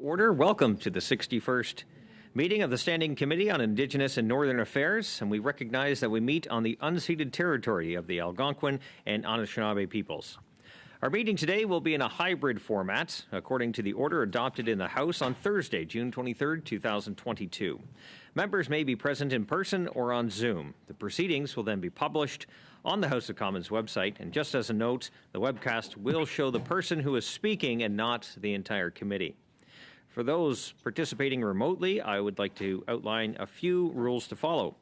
Order. Welcome to the 61st meeting of the Standing Committee on Indigenous and Northern Affairs, and we recognize that we meet on the unceded territory of the Algonquin and Anishinaabe peoples. Our meeting today will be in a hybrid format, according to the order adopted in the House on Thursday, June 23, 2022. Members may be present in person or on Zoom. The proceedings will then be published on the House of Commons website, and just as a note, the webcast will show the person who is speaking and not the entire committee. For those participating remotely, I would like to outline a few rules to follow.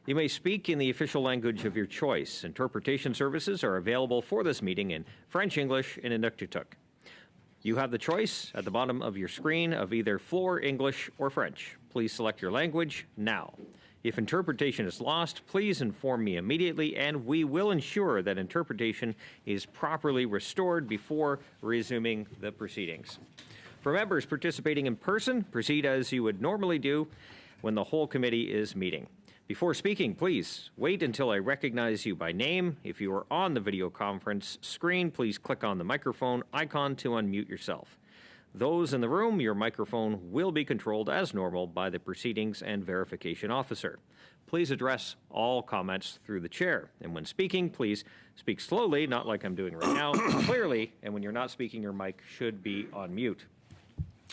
You may speak in the official language of your choice. Interpretation services are available for this meeting in French, English, and Inuktitut. You have the choice at the bottom of your screen of either Floor, English, or French. Please select your language now. If interpretation is lost, please inform me immediately, and we will ensure that interpretation is properly restored before resuming the proceedings. For members participating in person, proceed as you would normally do when the whole committee is meeting. Before speaking, please wait until I recognize you by name. If you are on the video conference screen, please click on the microphone icon to unmute yourself. Those in the room, your microphone will be controlled as normal by the Proceedings and Verification Officer. Please address all comments through the chair. And when speaking, please speak slowly, not like I'm doing right now, clearly, and when you're not speaking, your mic should be on mute.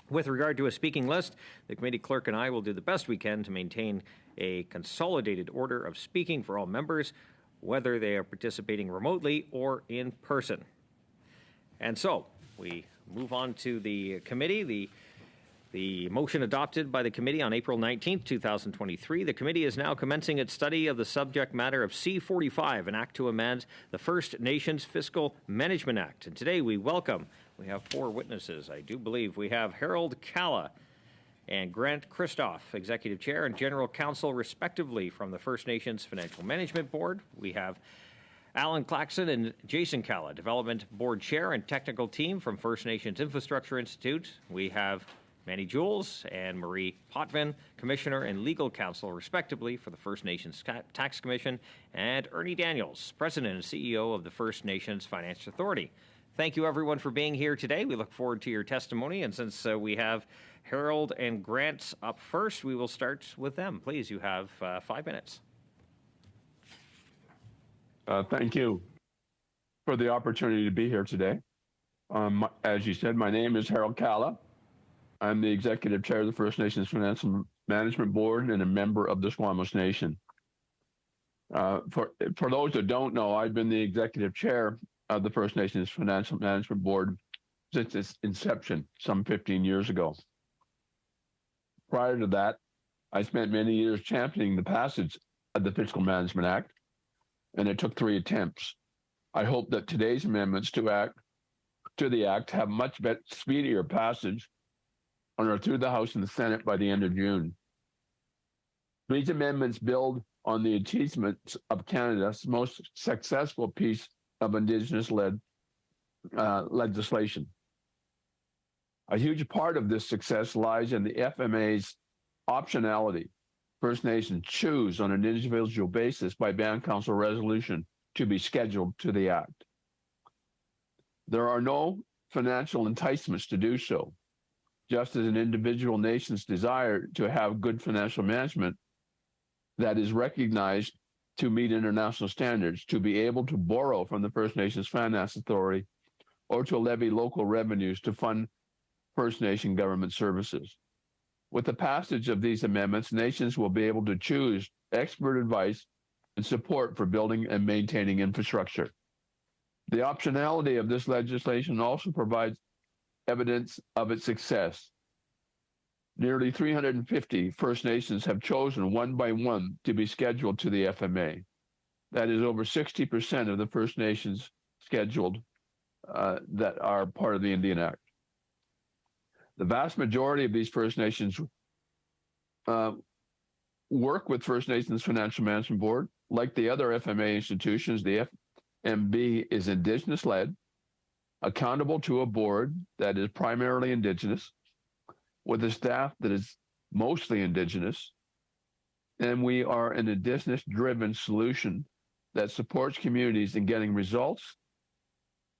With regard to a speaking list, the committee clerk and I will do the best we can to maintain a consolidated order of speaking for all members, whether they are participating remotely or in person. And so, we move on to the committee. The motion adopted by the committee on April 19, 2023. The committee is now commencing its study of the subject matter of C-45, an act to amend the First Nations Fiscal Management Act. And today we have four witnesses. I do believe we have Harold Calla and Grant Christoph, Executive Chair and General Counsel, respectively, from the First Nations Financial Management Board. We have Alan Claxon and Jason Calla, Development Board Chair and Technical Team from First Nations Infrastructure Institute. We have Manny Jules and Marie Potvin, Commissioner and Legal Counsel, respectively, for the First Nations Tax Commission, and Ernie Daniels, President and CEO of the First Nations Finance Authority. Thank you, everyone, for being here today. We look forward to your testimony, and since we have Harold and Grant up first, we will start with them. Please, you have 5 minutes. Thank you for the opportunity to be here today. As you said, my name is Harold Calla. I'm the Executive Chair of the First Nations Financial Management Board and a member of the Squamish Nation. For those that don't know, I've been the Executive Chair of the First Nations Financial Management Board since its inception some 15 years ago. Prior to that, I spent many years championing the passage of the Fiscal Management Act, and it took 3 attempts. I hope that today's amendments to the Act have much better, speedier passage and are through the House and the Senate by the end of June. These amendments build on the achievements of Canada's most successful piece of Indigenous-led legislation. A huge part of this success lies in the FMA's optionality. First Nations choose on an individual basis by Band Council resolution to be scheduled to the Act. There are no financial enticements to do so. Just as an individual nation's desire to have good financial management that is recognized to meet international standards, to be able to borrow from the First Nations Finance Authority, or to levy local revenues to fund First Nation government services. With the passage of these amendments, nations will be able to choose expert advice and support for building and maintaining infrastructure. The optionality of this legislation also provides evidence of its success. Nearly 350 First Nations have chosen one by one to be scheduled to the FMA. That is over 60% of the First Nations scheduled that are part of the Indian Act. The vast majority of these First Nations work with First Nations Financial Management Board. Like the other FMA institutions, the FMB is Indigenous-led, accountable to a board that is primarily Indigenous, with a staff that is mostly Indigenous, and we are an Indigenous-driven solution that supports communities in getting results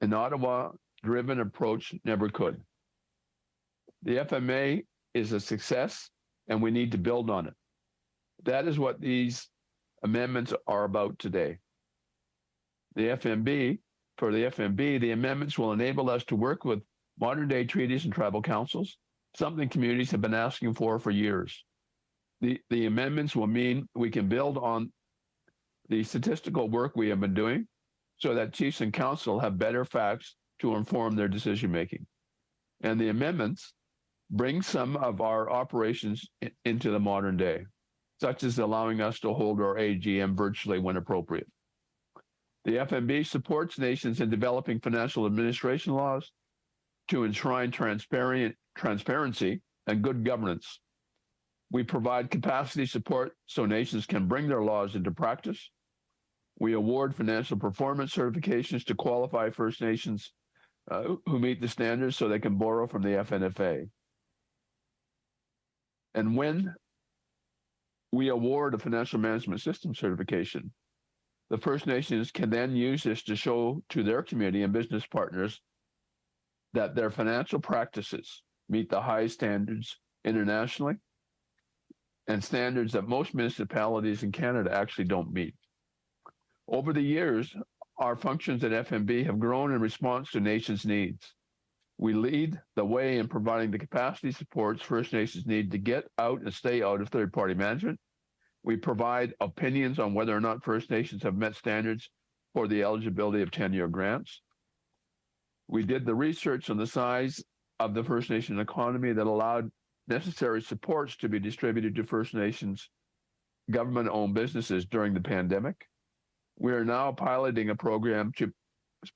an Ottawa-driven approach never could. The FMA is a success, and we need to build on it. That is what these amendments are about today. For the FMB, the amendments will enable us to work with modern-day treaties and tribal councils, something communities have been asking for years. The amendments will mean we can build on the statistical work we have been doing so that chiefs and council have better facts to inform their decision-making. And the amendments bring some of our operations into the modern day, such as allowing us to hold our AGM virtually when appropriate. The FMB supports nations in developing financial administration laws to enshrine transparency and good governance. We provide capacity support so nations can bring their laws into practice. We award financial performance certifications to qualify First Nations who meet the standards so they can borrow from the FNFA. And when we award a financial management system certification, the First Nations can then use this to show to their community and business partners that their financial practices meet the high standards internationally and standards that most municipalities in Canada actually don't meet. Over the years, our functions at FMB have grown in response to nations' needs. We lead the way in providing the capacity supports First Nations need to get out and stay out of third-party management. We provide opinions on whether or not First Nations have met standards for the eligibility of 10-year grants. We did the research on the size of the First Nation economy that allowed necessary supports to be distributed to First Nations government-owned businesses during the pandemic. We are now piloting a program to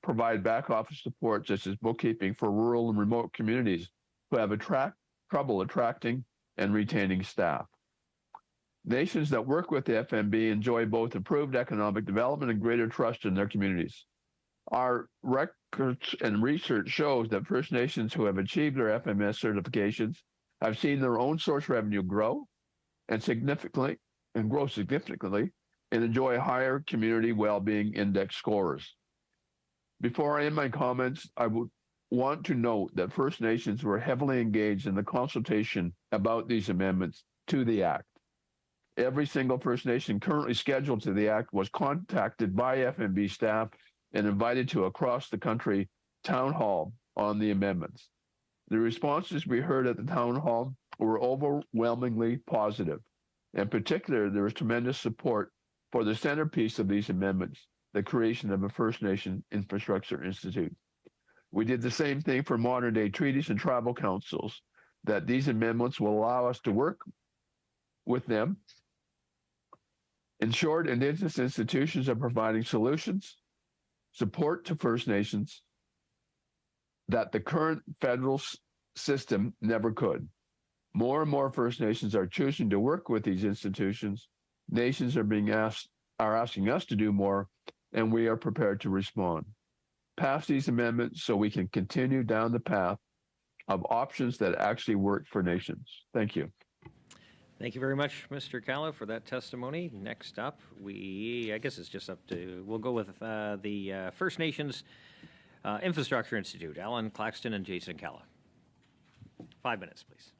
provide back office support, such as bookkeeping, for rural and remote communities who have trouble attracting and retaining staff. Nations that work with the FMB enjoy both improved economic development and greater trust in their communities. Our records and research shows that First Nations who have achieved their FMS certifications have seen their own source revenue grow significantly and enjoy higher community well-being index scores. Before I end my comments, I would want to note that First Nations were heavily engaged in the consultation about these amendments to the Act. Every single First Nation currently scheduled to the Act was contacted by FMB staff and invited to across the country town hall on the amendments. The responses we heard at the town hall were overwhelmingly positive. In particular, there was tremendous support for the centerpiece of these amendments, the creation of a First Nation Infrastructure Institute. We did the same thing for modern-day treaties and tribal councils, that these amendments will allow us to work with them. In short, Indigenous institutions are providing solutions, support to First Nations that the current federal system never could. More and more First Nations are choosing to work with these institutions. Nations are asking us to do more, and we are prepared to respond. Pass these amendments so we can continue down the path of options that actually work for nations. Thank you. Thank you very much, Mr. Callow, for that testimony. Next up, I guess it's just up to, we'll go with the First Nations Infrastructure Institute, Alan Claxton and Jason Callow. 5 minutes, please.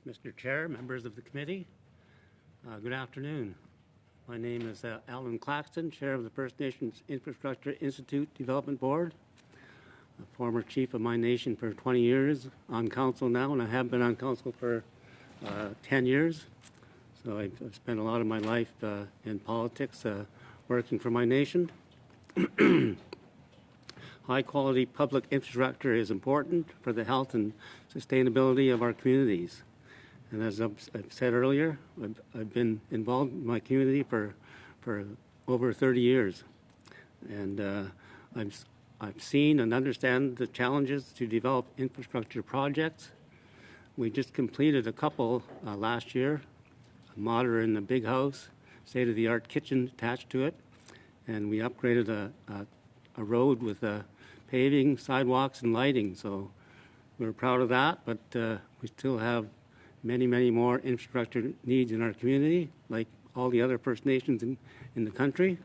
Mr. Chair, members of the committee, good afternoon. My name is Alan Claxton, Chair of the First Nations Infrastructure Institute Development Board, a former chief of my nation for 20 years, on council now, and I have been on council for 10 years. So I've spent a lot of my life in politics working for my nation. High-quality public infrastructure is important for the health and sustainability of our communities. And as I've said earlier, I've been involved in my community for over 30 years. And I've seen and understand the challenges to develop infrastructure projects. We just completed a couple last year, a modern and big house, state-of-the-art kitchen attached to it, and we upgraded a road with paving, sidewalks, and lighting. So we're proud of that, but we still have many, many more infrastructure needs in our community, like all the other First Nations in the country.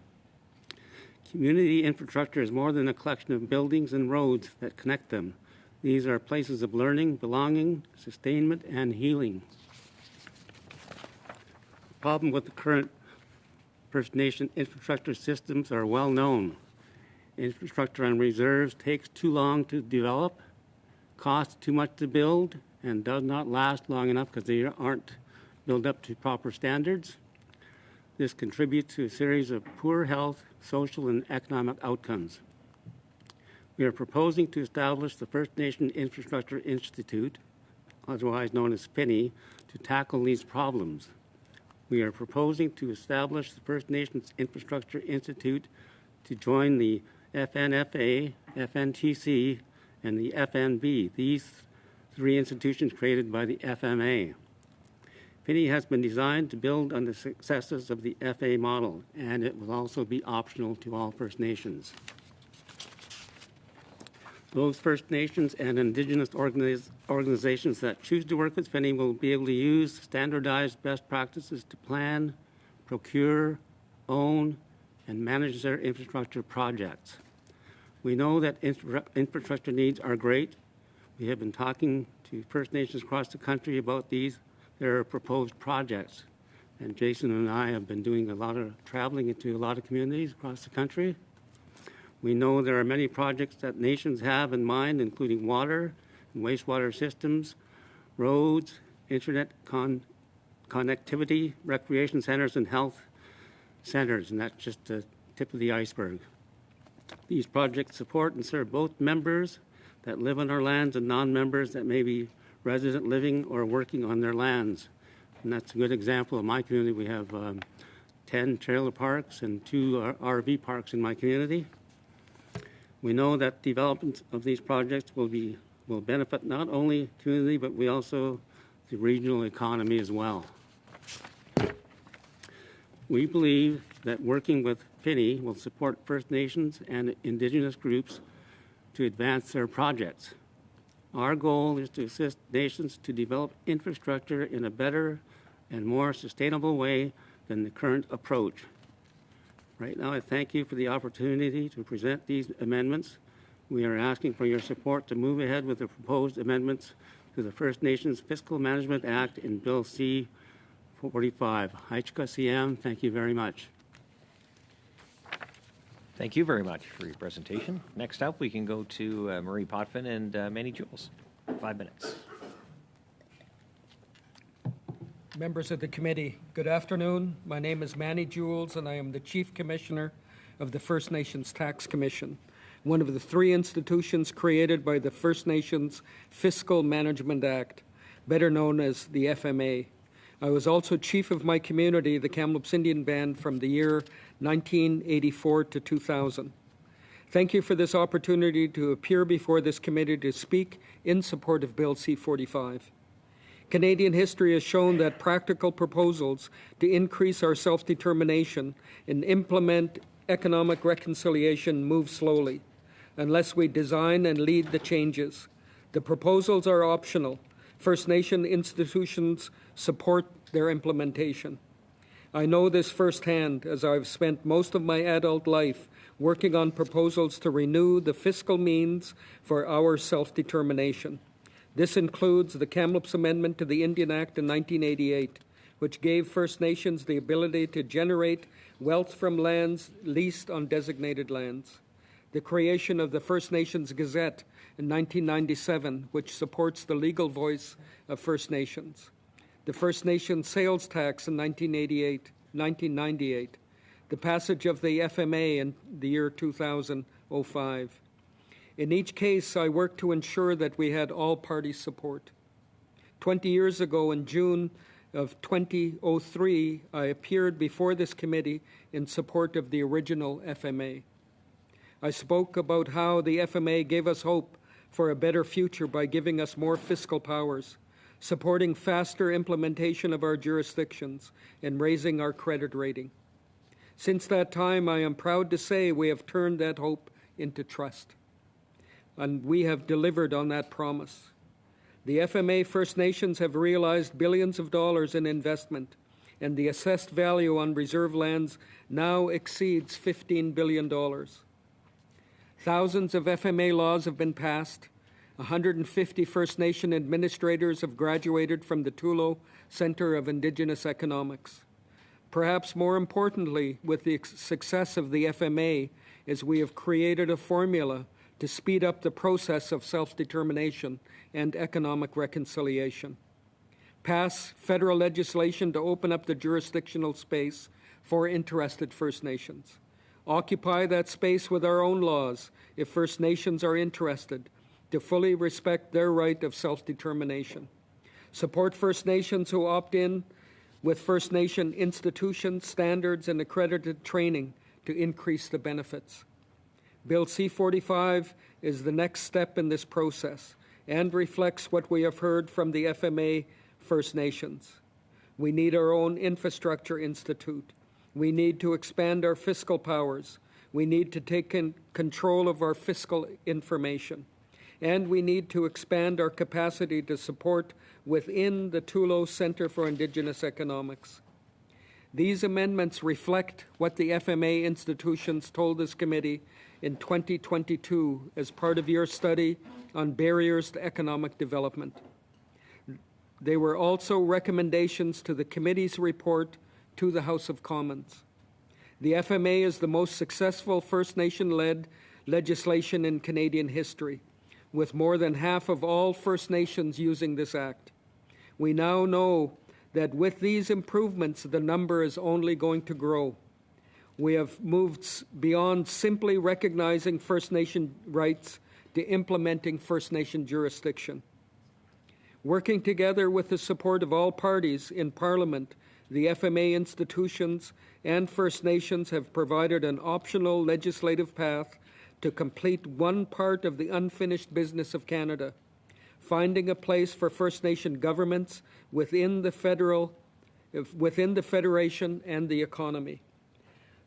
Community infrastructure is more than a collection of buildings and roads that connect them. These are places of learning, belonging, sustainment, and healing. The problem with the current First Nation infrastructure systems are well known. Infrastructure on reserves takes too long to develop, costs too much to build, and does not last long enough because they aren't built up to proper standards. This contributes to a series of poor health, social, and economic outcomes. We are proposing to establish the First Nation Infrastructure Institute, otherwise known as FINI, to tackle these problems. We are proposing to establish the First Nations Infrastructure Institute to join the FNFA, FNTC, and the FNB, these three institutions created by the FMA. FINI has been designed to build on the successes of the FA model, and it will also be optional to all First Nations. Those First Nations and Indigenous organizations that choose to work with FINI will be able to use standardized best practices to plan, procure, own, and manage their infrastructure projects. We know that infrastructure needs are great. We have been talking to First Nations across the country about their proposed projects. And Jason and I have been doing a lot of traveling into a lot of communities across the country. We know there are many projects that nations have in mind, including water and wastewater systems, roads, internet connectivity, recreation centers, and health centers, and that's just the tip of the iceberg. These projects support and serve both members that live on our lands and non-members that may be resident living or working on their lands. And that's a good example of my community. We have 10 trailer parks and 2 RV parks in my community. We know that development of these projects will benefit not only community, but we also the regional economy as well. We believe that working with FINI will support First Nations and Indigenous groups to advance their projects. Our goal is to assist nations to develop infrastructure in a better and more sustainable way than the current approach. Right now, I thank you for the opportunity to present these amendments. We are asking for your support to move ahead with the proposed amendments to the First Nations Fiscal Management Act in Bill C-45. Haichka CM, thank you very much. Thank you very much for your presentation. Next up, we can go to Marie Potvin and Manny Jules. 5 minutes. Members of the committee, good afternoon. My name is Manny Jules, and I am the Chief Commissioner of the First Nations Tax Commission, one of the 3 institutions created by the First Nations Fiscal Management Act, better known as the FMA. I was also chief of my community, the Kamloops Indian Band, from the year 1984 to 2000. Thank you for this opportunity to appear before this committee to speak in support of Bill C-45. Canadian history has shown that practical proposals to increase our self-determination and implement economic reconciliation move slowly, unless we design and lead the changes. The proposals are optional. First Nation institutions support their implementation. I know this firsthand, as I've spent most of my adult life working on proposals to renew the fiscal means for our self-determination. This includes the Kamloops Amendment to the Indian Act in 1988, which gave First Nations the ability to generate wealth from lands leased on designated lands. The creation of the First Nations Gazette in 1997, which supports the legal voice of First Nations. The First Nations sales tax in 1998. The passage of the FMA in the year 2005. In each case, I worked to ensure that we had all party support. 20 years ago, in June of 2003, I appeared before this committee in support of the original FMA. I spoke about how the FMA gave us hope for a better future by giving us more fiscal powers, supporting faster implementation of our jurisdictions, and raising our credit rating. Since that time, I am proud to say we have turned that hope into trust, and we have delivered on that promise. The FMA First Nations have realized billions of dollars in investment and the assessed value on reserve lands now exceeds $15 billion. Thousands of FMA laws have been passed. 150 First Nation administrators have graduated from the Tulo Center of Indigenous Economics. Perhaps more importantly, with the success of the FMA, is we have created a formula to speed up the process of self-determination and economic reconciliation. Pass federal legislation to open up the jurisdictional space for interested First Nations. Occupy that space with our own laws if First Nations are interested, to fully respect their right of self-determination. Support First Nations who opt in with First Nation institutions, standards, and accredited training to increase the benefits. Bill C-45 is the next step in this process and reflects what we have heard from the FMA First Nations. We need our own infrastructure institute. We need to expand our fiscal powers. We need to take control of our fiscal information. And we need to expand our capacity to support within the Tulo Center for Indigenous Economics. These amendments reflect what the FMA institutions told this committee in 2022 as part of your study on barriers to economic development. They were also recommendations to the committee's report to the House of Commons. The FMA is the most successful First Nation-led legislation in Canadian history, with more than half of all First Nations using this act. We now know that with these improvements, the number is only going to grow. We have moved beyond simply recognizing First Nation rights to implementing First Nation jurisdiction. Working together with the support of all parties in Parliament, the FMA institutions and First Nations have provided an optional legislative path to complete one part of the unfinished business of Canada, finding a place for First Nation governments within the Federation and the economy.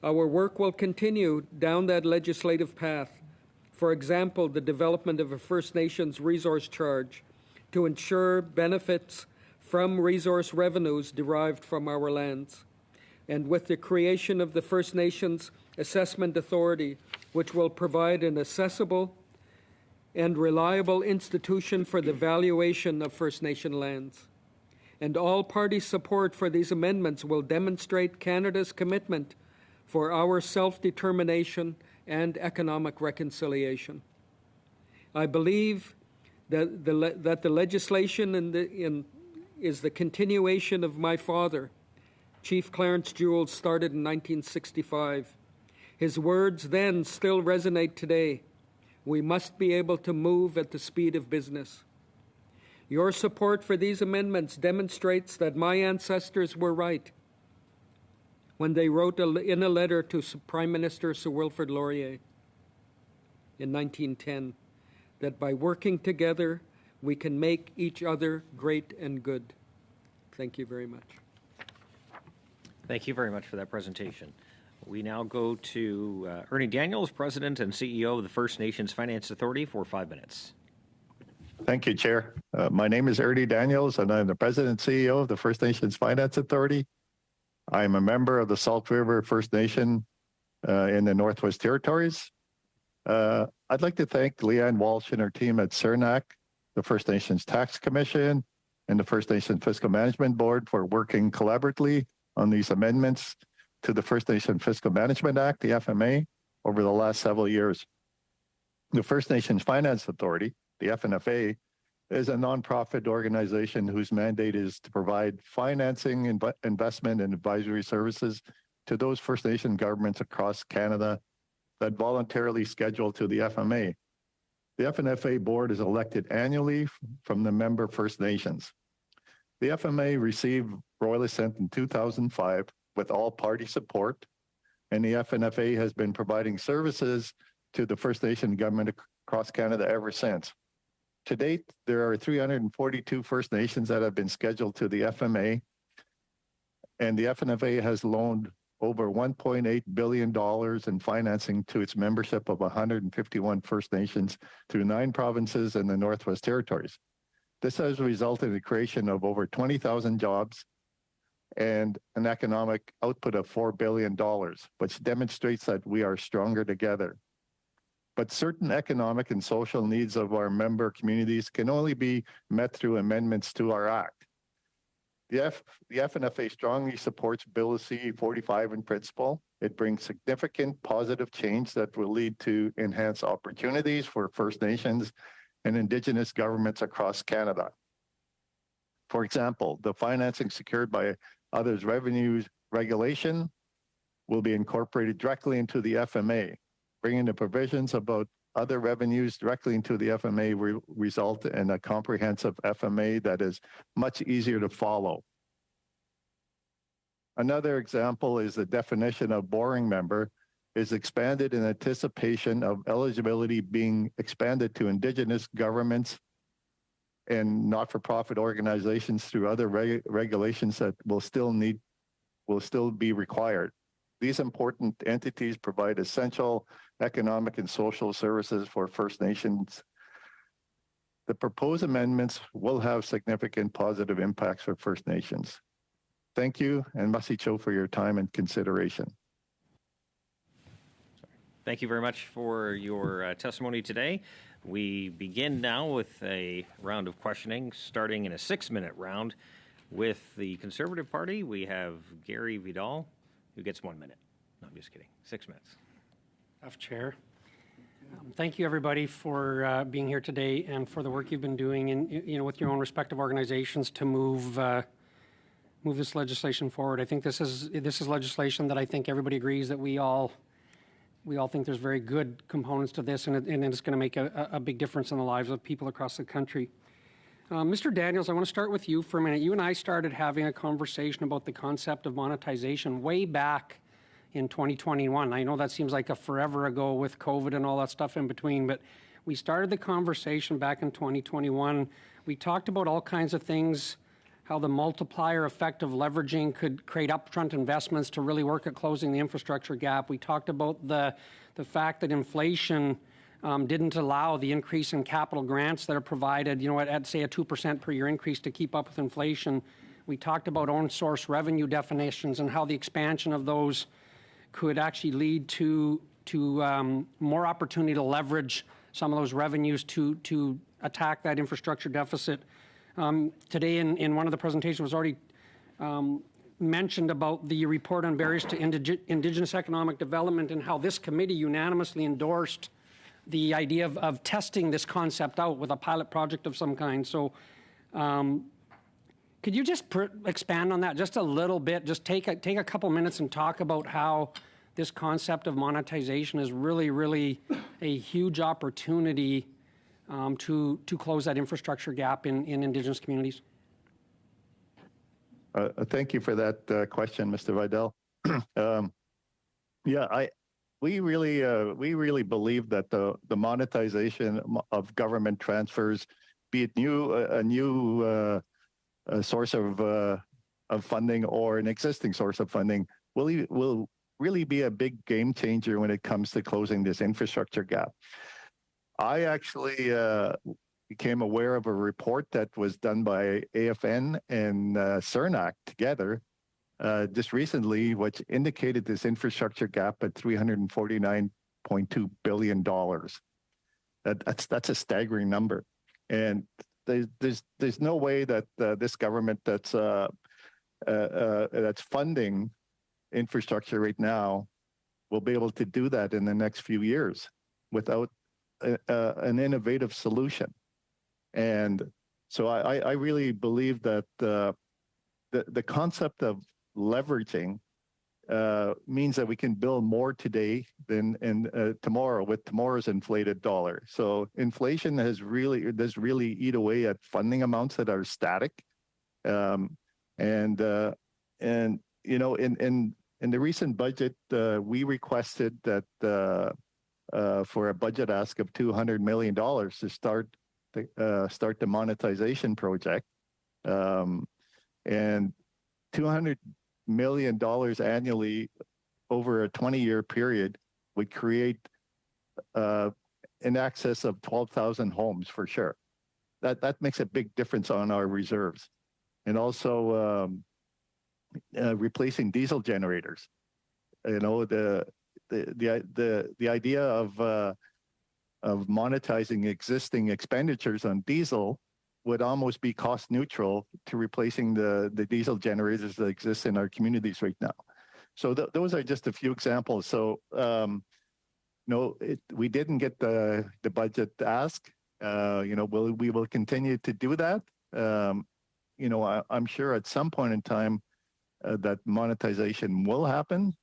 Our work will continue down that legislative path. For example, the development of a First Nations resource charge to ensure benefits from resource revenues derived from our lands, and with the creation of the First Nations Assessment Authority, which will provide an accessible and reliable institution for the valuation of First Nation lands. And all party support for these amendments will demonstrate Canada's commitment for our self-determination and economic reconciliation. I believe that the legislation is the continuation of my father, Chief Clarence Jewell, started in 1965. His words then still resonate today. We must be able to move at the speed of business. Your support for these amendments demonstrates that my ancestors were right when they wrote in a letter to Prime Minister Sir Wilfrid Laurier in 1910 that by working together, we can make each other great and good. Thank you very much. Thank you very much for that presentation. We now go to Ernie Daniels, President and CEO of the First Nations Finance Authority, for 5 minutes. Thank you, Chair. My name is Ernie Daniels, and I'm the President and CEO of the First Nations Finance Authority. I am a member of the Salt River First Nation in the Northwest Territories. I'd like to thank Leanne Walsh and her team at CERNAC, the First Nations Tax Commission, and the First Nation Fiscal Management Board for working collaboratively on these amendments to the First Nation Fiscal Management Act, the FMA, over the last several years. The First Nations Finance Authority, the FNFA, is a nonprofit organization whose mandate is to provide financing, investment, and advisory services to those First Nation governments across Canada that voluntarily schedule to the FMA. The FNFA board is elected annually from the member First Nations. The FMA received royal assent in 2005 with all party support, and the FNFA has been providing services to the First Nation government across Canada ever since. To date, there are 342 First Nations that have been scheduled to the FMA, and the FNFA has loaned over $1.8 billion in financing to its membership of 151 First Nations through 9 provinces in the Northwest Territories. This has resulted in the creation of over 20,000 jobs, and an economic output of $4 billion, which demonstrates that we are stronger together. But certain economic and social needs of our member communities can only be met through amendments to our Act. The FNFA strongly supports Bill C-45 in principle. It brings significant positive change that will lead to enhanced opportunities for First Nations and Indigenous governments across Canada. For example, the financing secured by others' revenues regulation will be incorporated directly into the FMA. Bringing the provisions about other revenues directly into the FMA result in a comprehensive FMA that is much easier to follow. Another example is the definition of borrowing member is expanded in anticipation of eligibility being expanded to Indigenous governments and not-for-profit organizations through other regulations that will still be required. These important entities provide essential economic and social services for First Nations. The proposed amendments will have significant positive impacts for First Nations. Thank you, and Masi Cho for your time and consideration. Thank you very much for your testimony today. We begin now with a round of questioning, starting in a 6-minute round. With the Conservative Party, we have Gary Vidal, who gets 1 minute. No, I'm just kidding. 6 minutes. Chair. Thank you, everybody, for being here today and for the work you've been doing, and with your own respective organizations to move this legislation forward. I think this is legislation that I think everybody agrees that we all think there's very good components to this, and it's going to make a big difference in the lives of people across the country. Mr. Daniels, I want to start with you for a minute. You and I started having a conversation about the concept of monetization way back in 2021. I know that seems like a forever ago with COVID and all that stuff in between, but we started the conversation back in 2021. We talked about all kinds of things, how the multiplier effect of leveraging could create upfront investments to really work at closing the infrastructure gap. We talked about the fact that inflation didn't allow the increase in capital grants that are provided, at say a 2% per year increase to keep up with inflation. We talked about own source revenue definitions and how the expansion of those could actually lead to more opportunity to leverage some of those revenues to attack that infrastructure deficit. Today in one of the presentations was already mentioned about the report on barriers to Indigenous economic development and how this committee unanimously endorsed the idea of testing this concept out with a pilot project of some kind. So could you just expand on that just a little bit? Just take a couple minutes and talk about how this concept of monetization is really, really a huge opportunity to close that infrastructure gap in Indigenous communities. Thank you for that question, Mr. Vidal. We really believe that the monetization of government transfers, be it a new source of funding or an existing source of funding, will really be a big game changer when it comes to closing this infrastructure gap. I actually became aware of a report that was done by AFN and CERNAC together just recently, which indicated this infrastructure gap at $349.2 billion. That's a staggering number. And there's no way that this government that's funding infrastructure right now will be able to do that in the next few years without an innovative solution. And so I really believe that the concept of leveraging means that we can build more today than tomorrow with tomorrow's inflated dollar. So inflation does really eat away at funding amounts that are static. In the recent budget, we requested that for a budget ask of $200 million to start the monetization project, and $200 million annually over a 20-year period would create in excess of 12,000 homes for sure. That makes a big difference on our reserves. And also, replacing diesel generators. You know, the idea of monetizing existing expenditures on diesel would almost be cost neutral to replacing the diesel generators that exist in our communities right now. So those are just a few examples. So no, we didn't get the budget ask. You know, we will continue to do that. You know, I'm sure at some point in time that monetization will happen.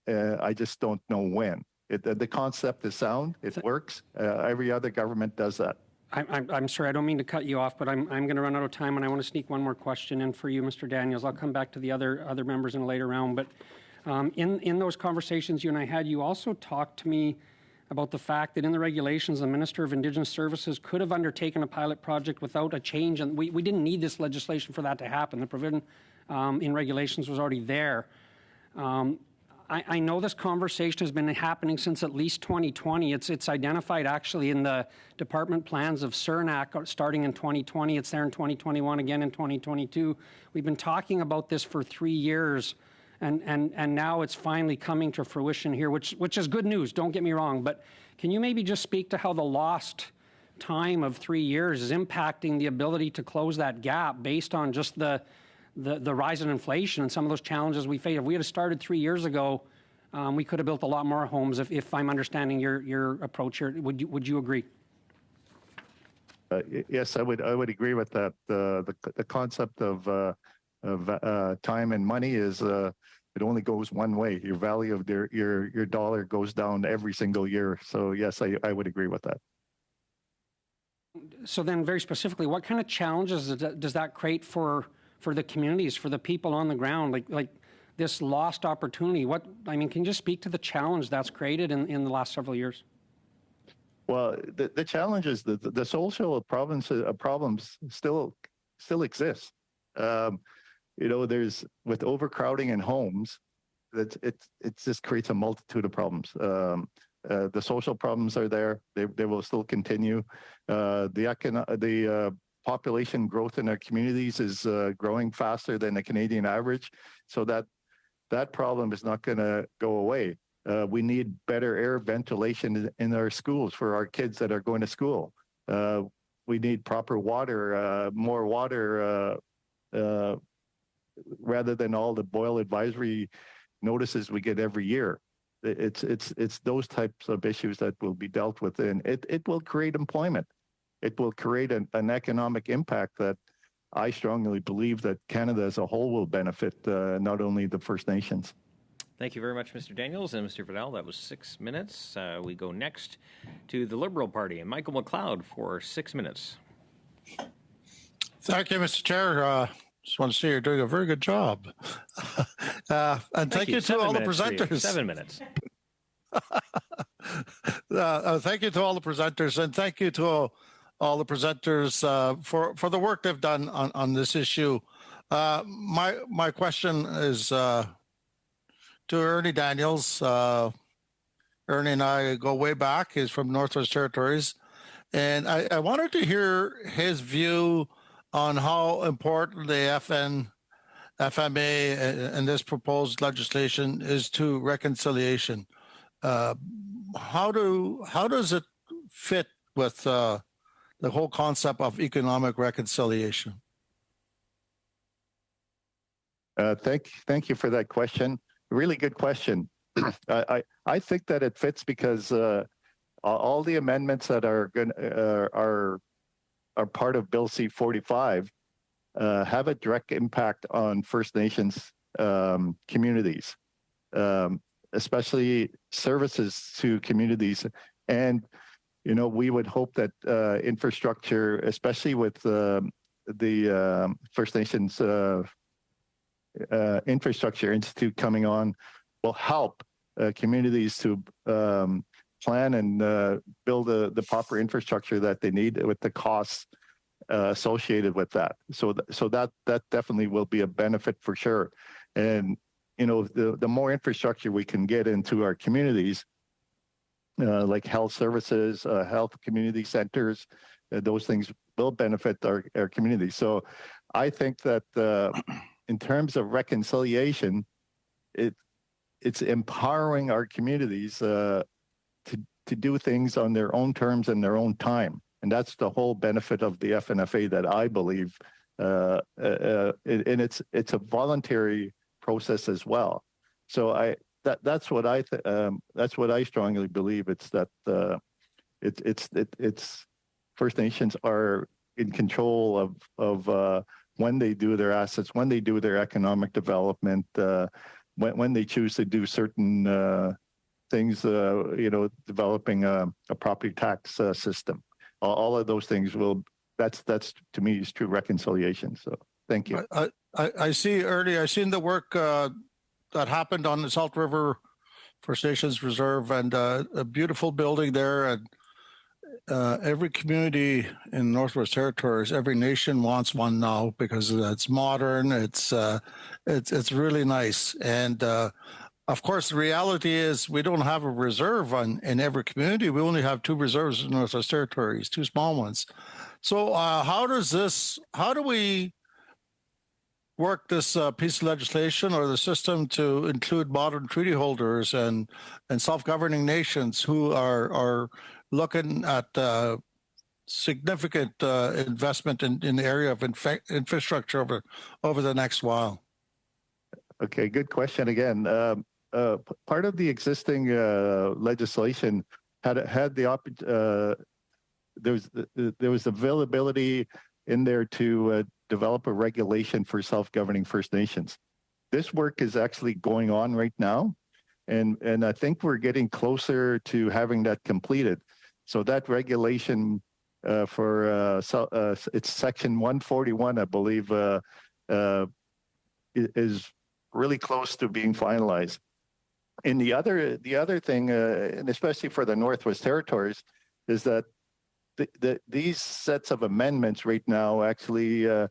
I just don't know when. The concept is sound. It works. Every other government does that. I'm sorry, I don't mean to cut you off, but I'm going to run out of time, and I want to sneak one more question in for you, Mr. Daniels. I'll come back to the other members in a later round. But in those conversations you and I had, you also talked to me about the fact that in the regulations, the Minister of Indigenous Services could have undertaken a pilot project without a change, and we didn't need this legislation for that to happen. The provision in regulations was already there. I know this conversation has been happening since at least 2020. It's identified actually in the department plans of CERNAC starting in 2020. It's there in 2021, again in 2022. We've been talking about this for 3 years, and now it's finally coming to fruition here, which is good news, don't get me wrong. But can you maybe just speak to how the lost time of 3 years is impacting the ability to close that gap based on just the rise in inflation and some of those challenges we face? If we had started 3 years ago, we could have built a lot more homes. If I'm understanding your approach here, would you agree? Yes, I would agree with that. The concept of time and money is it only goes one way. Your value of your dollar goes down every single year. So yes, I would agree with that. So then, very specifically, what kind of challenges does that create for the communities, for the people on the ground, like this lost opportunity? Can you just speak to the challenge that's created in the last several years? Well, the challenge is the social problems still exist. You know, there's with overcrowding in homes, it just creates a multitude of problems. The social problems are there; they will still continue. The population growth in our communities is growing faster than the Canadian average, so that problem is not going to go away. We need better air ventilation in our schools for our kids that are going to school. We need proper water, more water, rather than all the boil advisory notices we get every year. It's those types of issues that will be dealt with, and it will create employment. It will create an economic impact that I strongly believe that Canada as a whole will benefit, not only the First Nations. Thank you very much, Mr. Daniels and Mr. Vidal. That was 6 minutes. We go next to the Liberal Party and Michael McLeod for 6 minutes. Thank you, Mr. Chair. Just want to say you're doing a very good job. And thank you to all the presenters. 7 minutes. Thank you to all the presenters, and thank you to all the presenters for the work they've done on this issue. My question is to Ernie Daniels. Ernie and I go way back. He's from Northwest Territories, and I wanted to hear his view on how important the FMA and this proposed legislation is to reconciliation. How does it fit with the whole concept of economic reconciliation? Thank you for that question. Really good question. I think that it fits because all the amendments that are part of Bill C-45 have a direct impact on First Nations communities, especially services to communities. And, you know, we would hope that infrastructure, especially with the First Nations Infrastructure Institute coming on, will help communities to plan and build the proper infrastructure that they need with the costs associated with that. So that definitely will be a benefit for sure. And you know, the more infrastructure we can get into our communities, like health services, health community centers, those things will benefit our community. So I think that in terms of reconciliation, it's empowering our communities to do things on their own terms and their own time. And that's the whole benefit of the FNFA that I believe. And it's a voluntary process as well. So that's what I strongly believe. It's that it's First Nations are in control of when they do their assets, when they do their economic development, when they choose to do certain things, developing a property tax system. All of those things that's to me is true reconciliation. So thank you. I see early, I seen the work that happened on the Salt River First Nations Reserve, and a beautiful building there. And every community in Northwest Territories, every nation wants one now because it's modern. It's really nice. And of course, the reality is we don't have a reserve in every community. We only have 2 reserves in Northwest Territories, 2 small ones. So how do we work this piece of legislation or the system to include modern treaty holders and self-governing nations who are looking at significant investment in the area of infrastructure over the next while? Okay, good question again. Part of the existing legislation had the there was availability in there to develop a regulation for self-governing First Nations. This work is actually going on right now, and I think we're getting closer to having that completed. So that regulation it's section 141, I believe, is really close to being finalized. And the other thing, and especially for the Northwest Territories, is that these sets of amendments right now actually are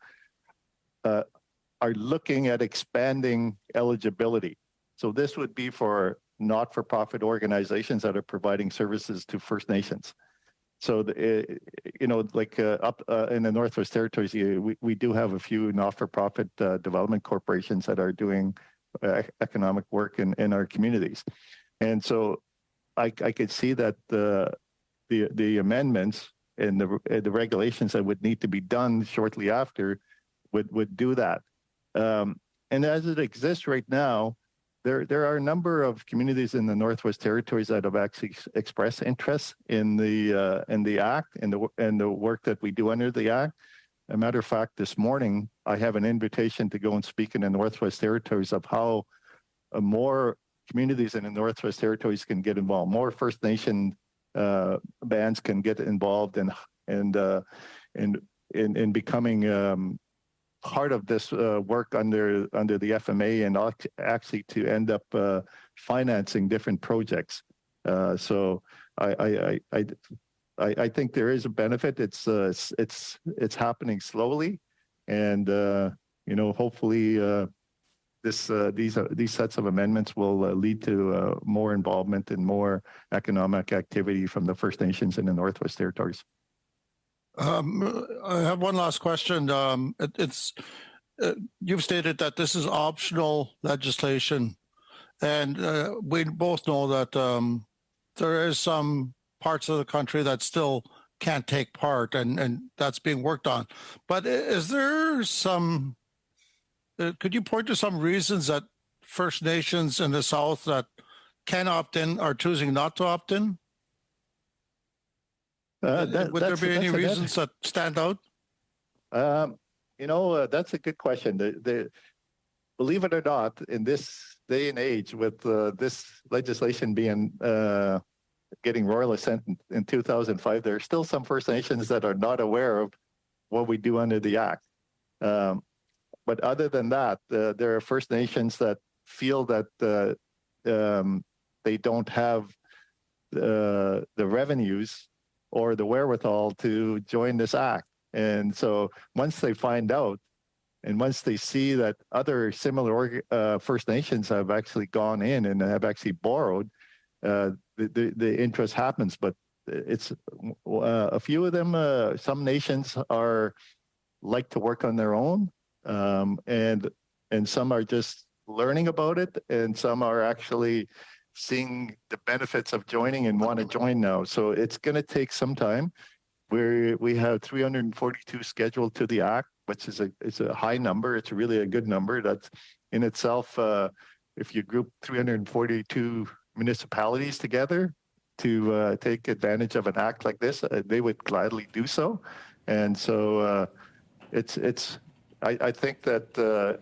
looking at expanding eligibility. So this would be for not-for-profit organizations that are providing services to First Nations. So, up in the Northwest Territories, we do have a few not-for-profit development corporations that are doing economic work in our communities. And so I could see that the amendments and the regulations that would need to be done shortly after would do that. And as it exists right now, there are a number of communities in the Northwest Territories that have actually expressed interest in the Act and the work that we do under the Act. As a matter of fact, this morning I have an invitation to go and speak in the Northwest Territories of how more communities in the Northwest Territories can get involved. More First Nation bands can get involved in becoming part of this work under the FMA, and actually to end up financing different projects. So I think there is a benefit. It's happening slowly, and hopefully these sets of amendments will lead to more involvement and more economic activity from the First Nations in the Northwest Territories. I have one last question. You've stated that this is optional legislation, and we both know that there is some parts of the country that still can't take part, and that's being worked on. But is there some? Could you point to some reasons that First Nations in the South that can opt in are choosing not to opt in? Would there be any reasons that stand out? That's a good question. Believe it or not, in this day and age, with this legislation being getting royal assent in 2005, there are still some First Nations that are not aware of what we do under the Act. But other than that, there are First Nations that feel that they don't have the revenues or the wherewithal to join this Act. And so once they find out, and once they see that other similar First Nations have actually gone in and have actually borrowed, the interest happens. But it's a few of them, some nations like to work on their own. And and some are just learning about it, and some are actually seeing the benefits of joining and want to join now. So it's going to take some time. We have 342 scheduled to the act, which is a high number. It's really a good number. That's in itself, if you group 342 municipalities together to take advantage of an act like this, they would gladly do so. And so I think that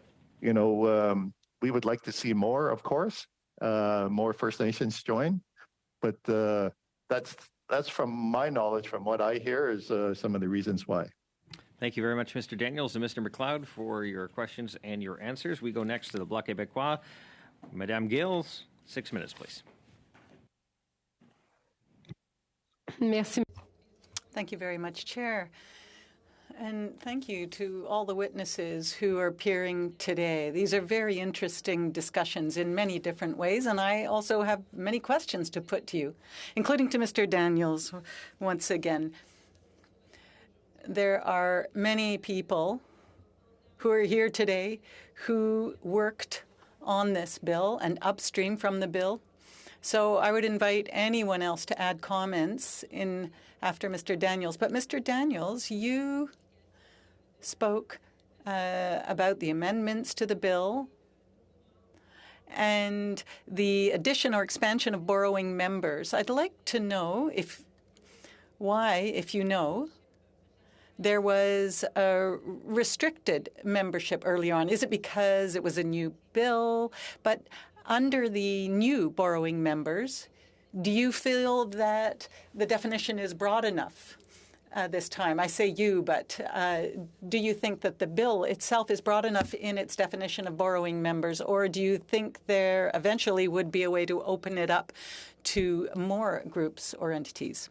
we would like to see more, of course, more First Nations join, but that's from my knowledge, from what I hear, is some of the reasons why. Thank you very much, Mr. Daniels and Mr. McLeod, for your questions and your answers. We go next to the Bloc Québécois. Madame Gilles, 6 minutes, please. Merci. Thank you very much, Chair. And thank you to all the witnesses who are appearing today. These are very interesting discussions in many different ways, and I also have many questions to put to you, including to Mr. Daniels once again. There are many people who are here today who worked on this bill and upstream from the bill. So I would invite anyone else to add comments in after Mr. Daniels. But Mr. Daniels, you spoke about the amendments to the bill and the addition or expansion of borrowing members. I'd like to know if you know, there was a restricted membership early on. Is it because it was a new bill? But under the new borrowing members, do you feel that the definition is broad enough this time? I say you, but do you think that the bill itself is broad enough in its definition of borrowing members, or do you think there eventually would be a way to open it up to more groups or entities?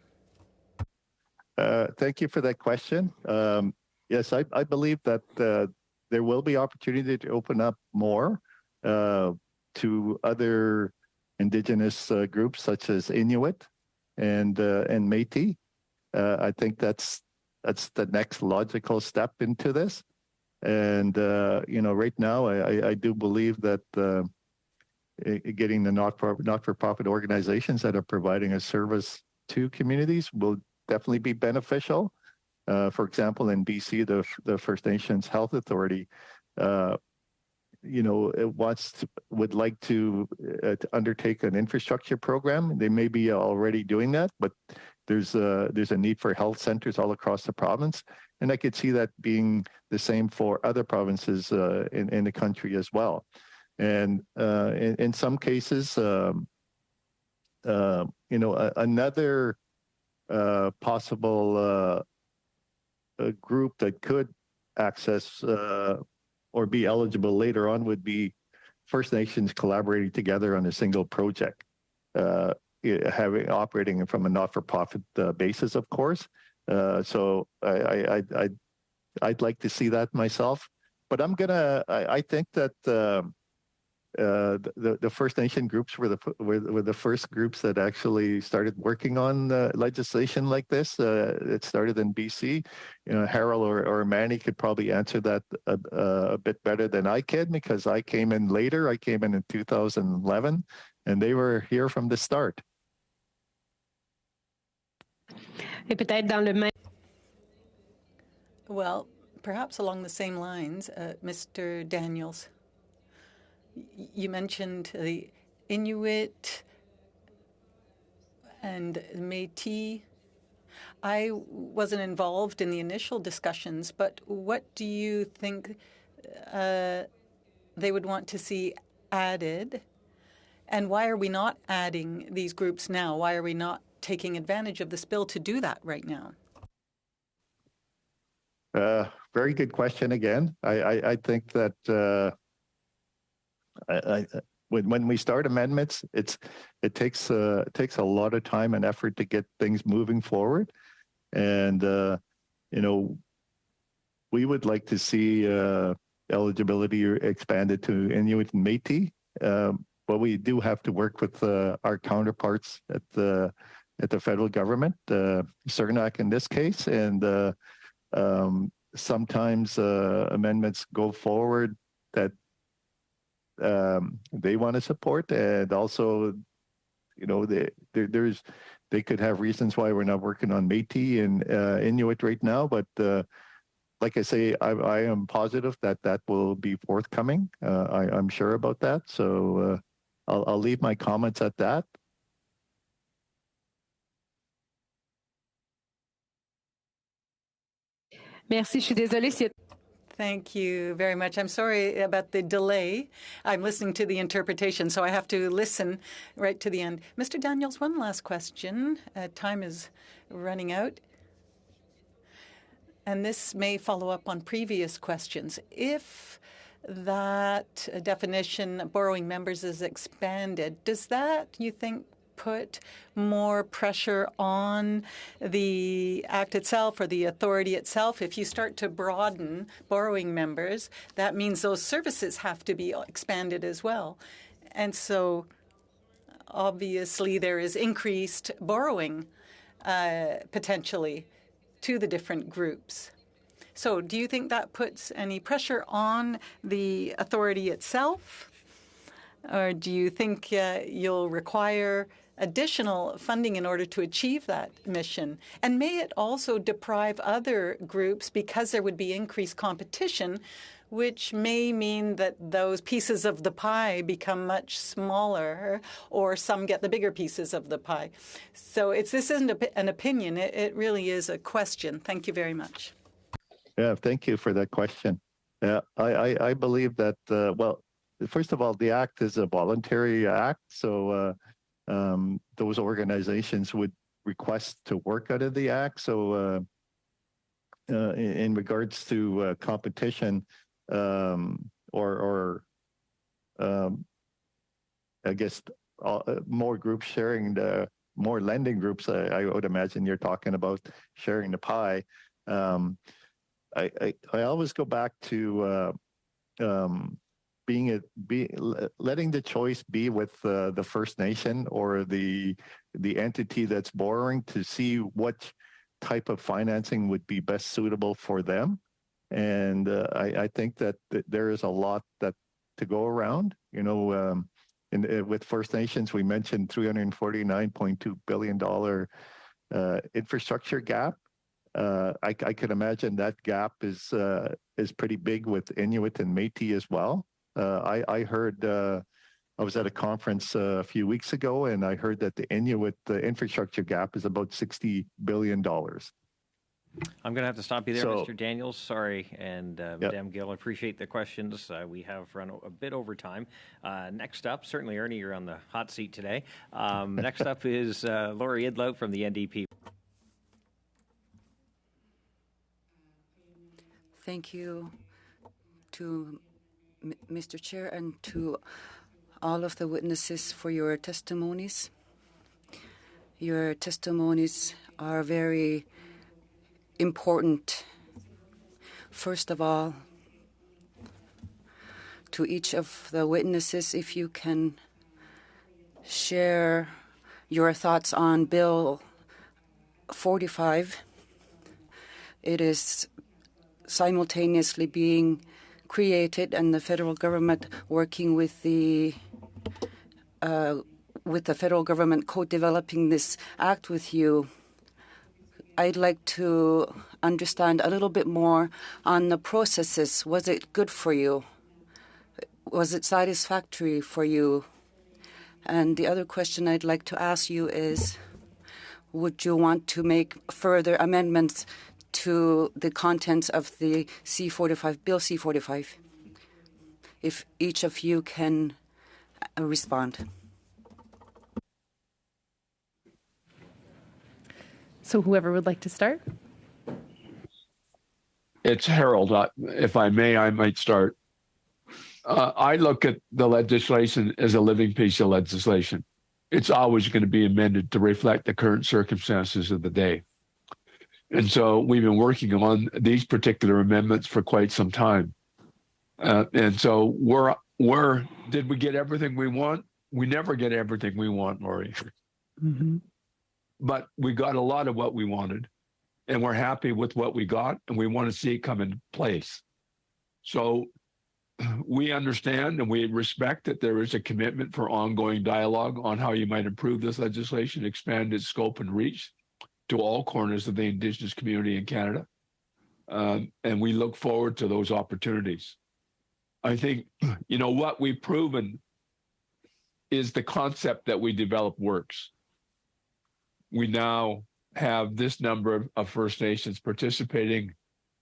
Thank you for that question. Yes, I believe that there will be opportunity to open up more to other Indigenous groups such as Inuit and Métis. I think that's the next logical step into this. And right now, I do believe that getting the not-for-profit organizations that are providing a service to communities will definitely be beneficial. For example, in BC, the First Nations Health Authority, would like to undertake an infrastructure program. They may be already doing that, but there's a need for health centers all across the province, and I could see that being the same for other provinces in the country as well. And in some cases, another possible group that could access or be eligible later on would be First Nations collaborating together on a single project, operating from a not-for-profit basis, of course. So I'd like to see that myself, but I think that the First Nation groups were the first groups that actually started working on legislation like this. It started in BC. Harold or Manny could probably answer that a bit better than I can, because I came in later. I came in 2011, and they were here from the start. Well, perhaps along the same lines, Mr. Daniels, you mentioned the Inuit and Métis. I wasn't involved in the initial discussions, but what do you think they would want to see added? And why are we not adding these groups now? Why are we not taking advantage of this bill to do that right now? Very good question again. I think that when we start amendments, it takes a lot of time and effort to get things moving forward, and we would like to see eligibility expanded to Inuit and Métis, but we do have to work with our counterparts at the federal government, CERNAC in this case, and sometimes amendments go forward that they want to support, and also, they could have reasons why we're not working on Métis and Inuit right now, but like I say, I am positive that will be forthcoming. I'm sure about that. So I'll leave my comments at that. Merci, je suis désolée. Thank you very much. I'm sorry about the delay. I'm listening to the interpretation, so I have to listen right to the end. Mr. Daniels, one last question. Time is running out. And this may follow up on previous questions. If that definition, borrowing members, is expanded, does that, you think, put more pressure on the Act itself or the authority itself? If you start to broaden borrowing members, that means those services have to be expanded as well. And so obviously there is increased borrowing potentially to the different groups. So do you think that puts any pressure on the authority itself? Or do you think you'll require additional funding in order to achieve that mission? And may it also deprive other groups, because there would be increased competition, which may mean that those pieces of the pie become much smaller, or some get the bigger pieces of the pie? So this isn't an opinion. It really is a question. Thank you very much. Yeah, thank you for that question. I believe that, well, first of all, the act is a voluntary act. So those organizations would request to work out of the act. So in regards to competition, or I guess more groups sharing more lending groups, I would imagine you're talking about sharing the pie. I always go back to letting the choice be with the First Nation or the entity that's borrowing, to see what type of financing would be best suitable for them. And I think that there is a lot to go around. With First Nations, we mentioned $349.2 billion infrastructure gap. I could imagine that gap is pretty big with Inuit and Métis as well. I heard, I was at a conference a few weeks ago, and I heard that the Inuit infrastructure gap is about $60 billion. I'm going to have to stop you there, Mr. Daniels. Sorry. And Madame Gill, I appreciate the questions. We have run a bit over time. Next up, certainly, Ernie, you're on the hot seat today. Next up is Laurie Idlow from the NDP. Thank you to Mr. Chair and to all of the witnesses for your testimonies. Your testimonies are very important. First of all, to each of the witnesses, if you can share your thoughts on Bill 45. It is simultaneously being created, and the federal government working with the federal government co-developing this act with you. I'd like to understand a little bit more on the processes. Was it good for you? Was it satisfactory for you? And the other question I'd like to ask you is, would you want to make further amendments to the contents of the C-45, Bill C-45? If each of you can respond. So whoever would like to start? It's Harold. If I may, I might start. I look at the legislation as a living piece of legislation. It's always going to be amended to reflect the current circumstances of the day. And so we've been working on these particular amendments for quite some time. And so did we get everything we want? We never get everything we want, Laurie. Mm-hmm. But we got a lot of what we wanted, and we're happy with what we got, and we want to see it come into place. So we understand and we respect that there is a commitment for ongoing dialogue on how you might improve this legislation, expand its scope and reach to all corners of the Indigenous community in Canada. And we look forward to those opportunities. I think, what we've proven is the concept that we developed works. We now have this number of First Nations participating.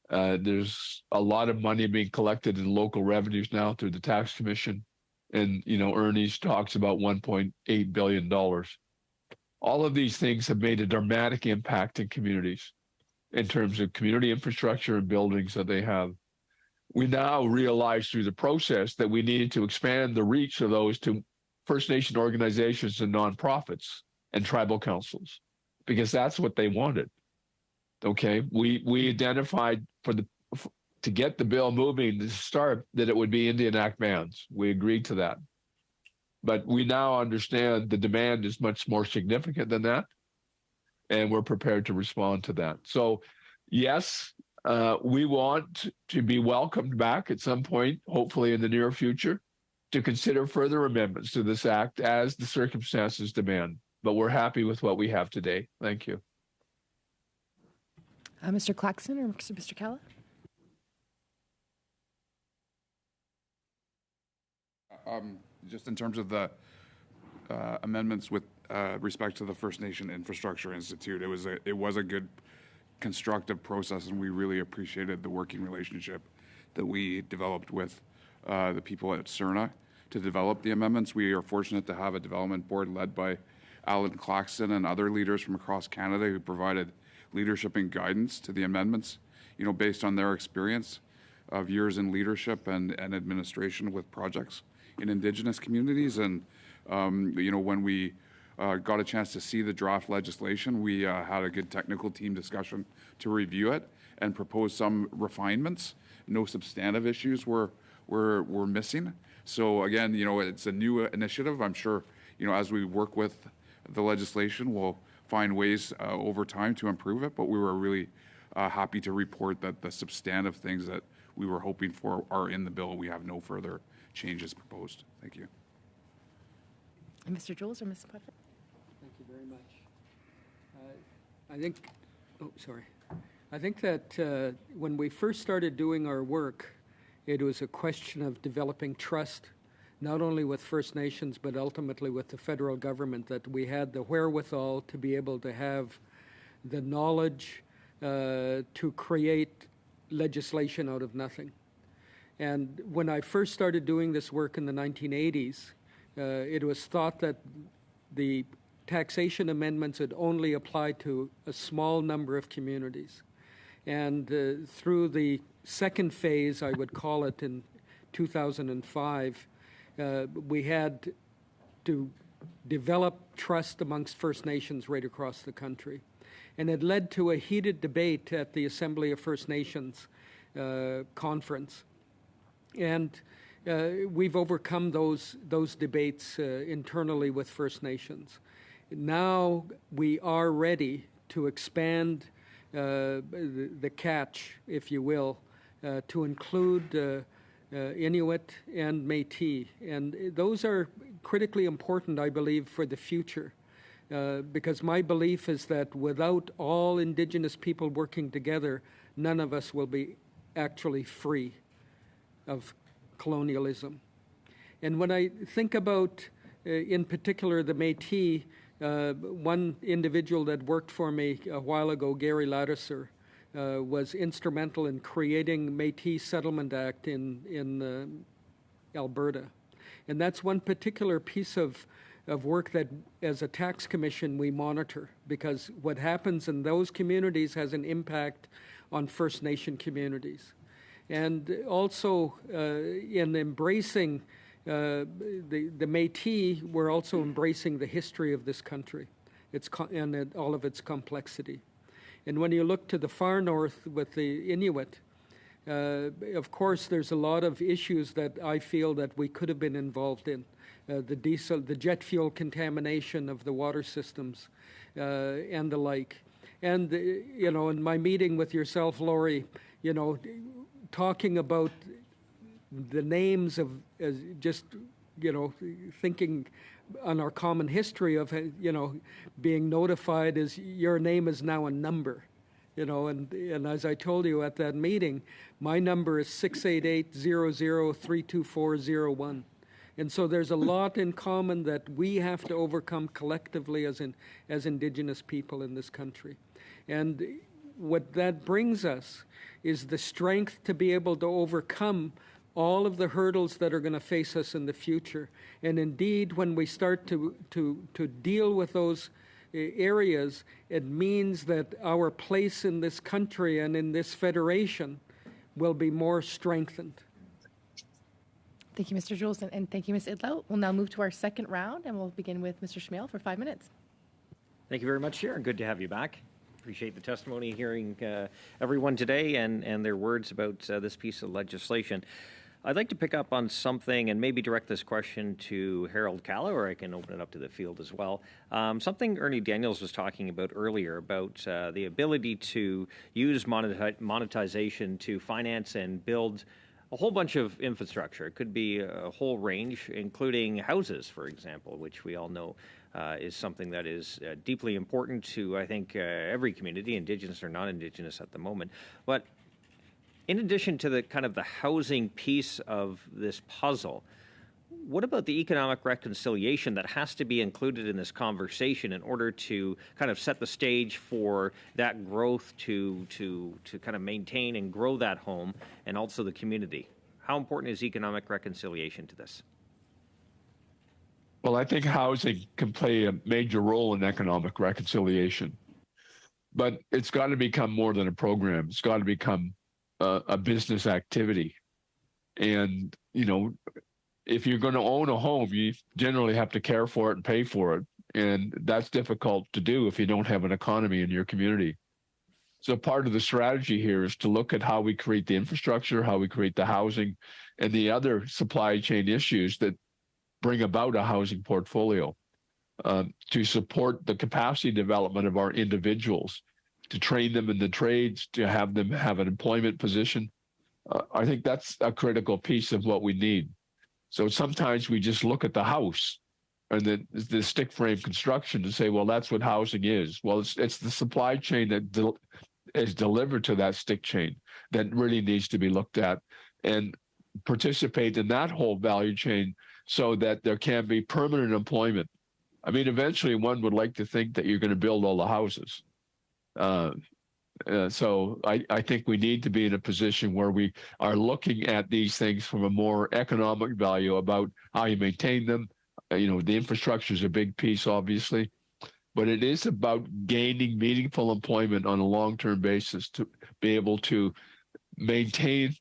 There's a lot of money being collected in local revenues now through the Tax Commission. And, Ernie's talks about $1.8 billion. All of these things have made a dramatic impact in communities in terms of community infrastructure and buildings that they have. We now realize through the process that we needed to expand the reach of those to First Nation organizations and nonprofits and tribal councils, because that's what they wanted. Okay, we identified to get the bill moving to start that it would be Indian Act bands. We agreed to that. But we now understand the demand is much more significant than that, and we're prepared to respond to that. So, yes, we want to be welcomed back at some point, hopefully in the near future, to consider further amendments to this act as the circumstances demand. But we're happy with what we have today. Thank you. Mr. Claxton or Mr. Calla? Just in terms of the amendments with respect to the First Nation Infrastructure Institute, it was a good, constructive process, and we really appreciated the working relationship that we developed with the people at CERNA to develop the amendments. We are fortunate to have a development board led by Alan Claxton and other leaders from across Canada who provided leadership and guidance to the amendments, based on their experience of years in leadership and administration with projects in Indigenous communities. And, when we got a chance to see the draft legislation, we had a good technical team discussion to review it and propose some refinements. No substantive issues were missing. So again, it's a new initiative. I'm sure, as we work with the legislation, we'll find ways over time to improve it. But we were really happy to report that the substantive things that we were hoping for are in the bill. We have no further changes proposed. Thank you. Mr. Jules or Ms. Potter? Thank you very much. I think that when we first started doing our work, it was a question of developing trust, not only with First Nations, but ultimately with the federal government, that we had the wherewithal to be able to have the knowledge to create legislation out of nothing. And when I first started doing this work in the 1980s, it was thought that the taxation amendments would only apply to a small number of communities. And through the second phase, I would call it, in 2005, we had to develop trust amongst First Nations right across the country. And it led to a heated debate at the Assembly of First Nations conference. And we've overcome those debates internally with First Nations. Now we are ready to expand the catch, if you will, to include Inuit and Métis. And those are critically important, I believe, for the future. Because my belief is that without all Indigenous people working together, none of us will be actually free of colonialism. And when I think about, in particular, the Métis, one individual that worked for me a while ago, Gary Lattiser, was instrumental in creating Métis Settlement Act in Alberta. And that's one particular piece of work that, as a tax commission, we monitor, because what happens in those communities has an impact on First Nation communities. And also in embracing the Métis, we're also embracing the history of this country, and all of its complexity. And when you look to the far north with the Inuit, of course, there's a lot of issues that I feel that we could have been involved in. The jet fuel contamination of the water systems, and the like. And, in my meeting with yourself, Laurie, talking about the names of just, thinking on our common history of, being notified as your name is now a number. And as I told you at that meeting, my number is 688-00-32401. And so there's a lot in common that we have to overcome collectively as Indigenous people in this country. And what that brings us is the strength to be able to overcome all of the hurdles that are going to face us in the future. And indeed, when we start to deal with those areas, it means that our place in this country and in this federation will be more strengthened. Thank you, Mr. Jules, and thank you, Ms. Idlow. We'll now move to our second round, and we'll begin with Mr. Schmale for 5 minutes. Thank you very much, Chair, and good to have you back. Appreciate the testimony, hearing everyone today and their words about this piece of legislation. I'd like to pick up on something and maybe direct this question to Harold Calla, or I can open it up to the field as well. Something Ernie Daniels was talking about earlier about the ability to use monetization to finance and build a whole bunch of infrastructure. It could be a whole range, including houses, for example, which we all know is something that is deeply important to, I think, every community, Indigenous or non-Indigenous at the moment. But in addition to the kind of the housing piece of this puzzle, what about the economic reconciliation that has to be included in this conversation in order to kind of set the stage for that growth to kind of maintain and grow that home and also the community? How important is economic reconciliation to this? Well, I think housing can play a major role in economic reconciliation, but it's got to become more than a program. It's got to become a business activity. And, if you're going to own a home, you generally have to care for it and pay for it. And that's difficult to do if you don't have an economy in your community. So part of the strategy here is to look at how we create the infrastructure, how we create the housing, and the other supply chain issues that bring about a housing portfolio, to support the capacity development of our individuals, to train them in the trades, to have them have an employment position. I think that's a critical piece of what we need. So sometimes we just look at the house and the stick frame construction to say, well, that's what housing is. Well, it's the supply chain that is delivered to that stick chain that really needs to be looked at and participate in that whole value chain so that there can be permanent employment. I mean, eventually one would like to think that you're going to build all the houses. So I think we need to be in a position where we are looking at these things from a more economic value about how you maintain them. The infrastructure is a big piece, obviously, but it is about gaining meaningful employment on a long-term basis to be able to maintain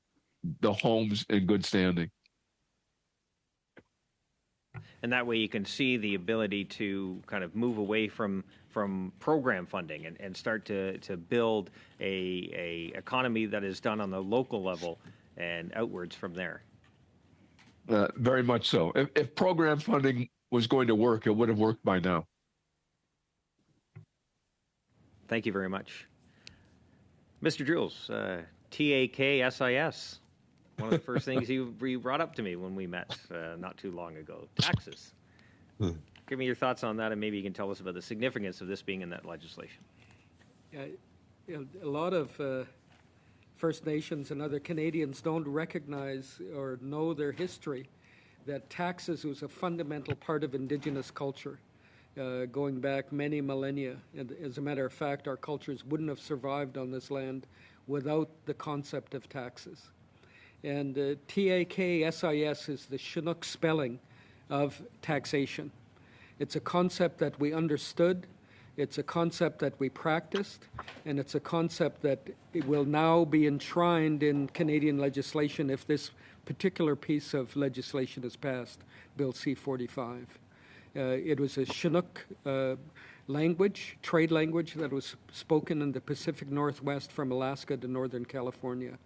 the homes in good standing. And that way you can see the ability to kind of move away from program funding and start to build a economy that is done on the local level and outwards from there. Very much so. If program funding was going to work, it would have worked by now. Thank you very much. Mr. Jules, TAKSIS. One of the first things you brought up to me when we met not too long ago, taxes. Give me your thoughts on that, and maybe you can tell us about the significance of this being in that legislation. A lot of First Nations and other Canadians don't recognize or know their history, that taxes was a fundamental part of Indigenous culture going back many millennia. And as a matter of fact, our cultures wouldn't have survived on this land without the concept of taxes. And TAKSIS is the Chinook spelling of taxation. It's a concept that we understood, it's a concept that we practiced, and it's a concept that it will now be enshrined in Canadian legislation if this particular piece of legislation is passed, Bill C-45. It was a Chinook language, trade language, that was spoken in the Pacific Northwest from Alaska to Northern California.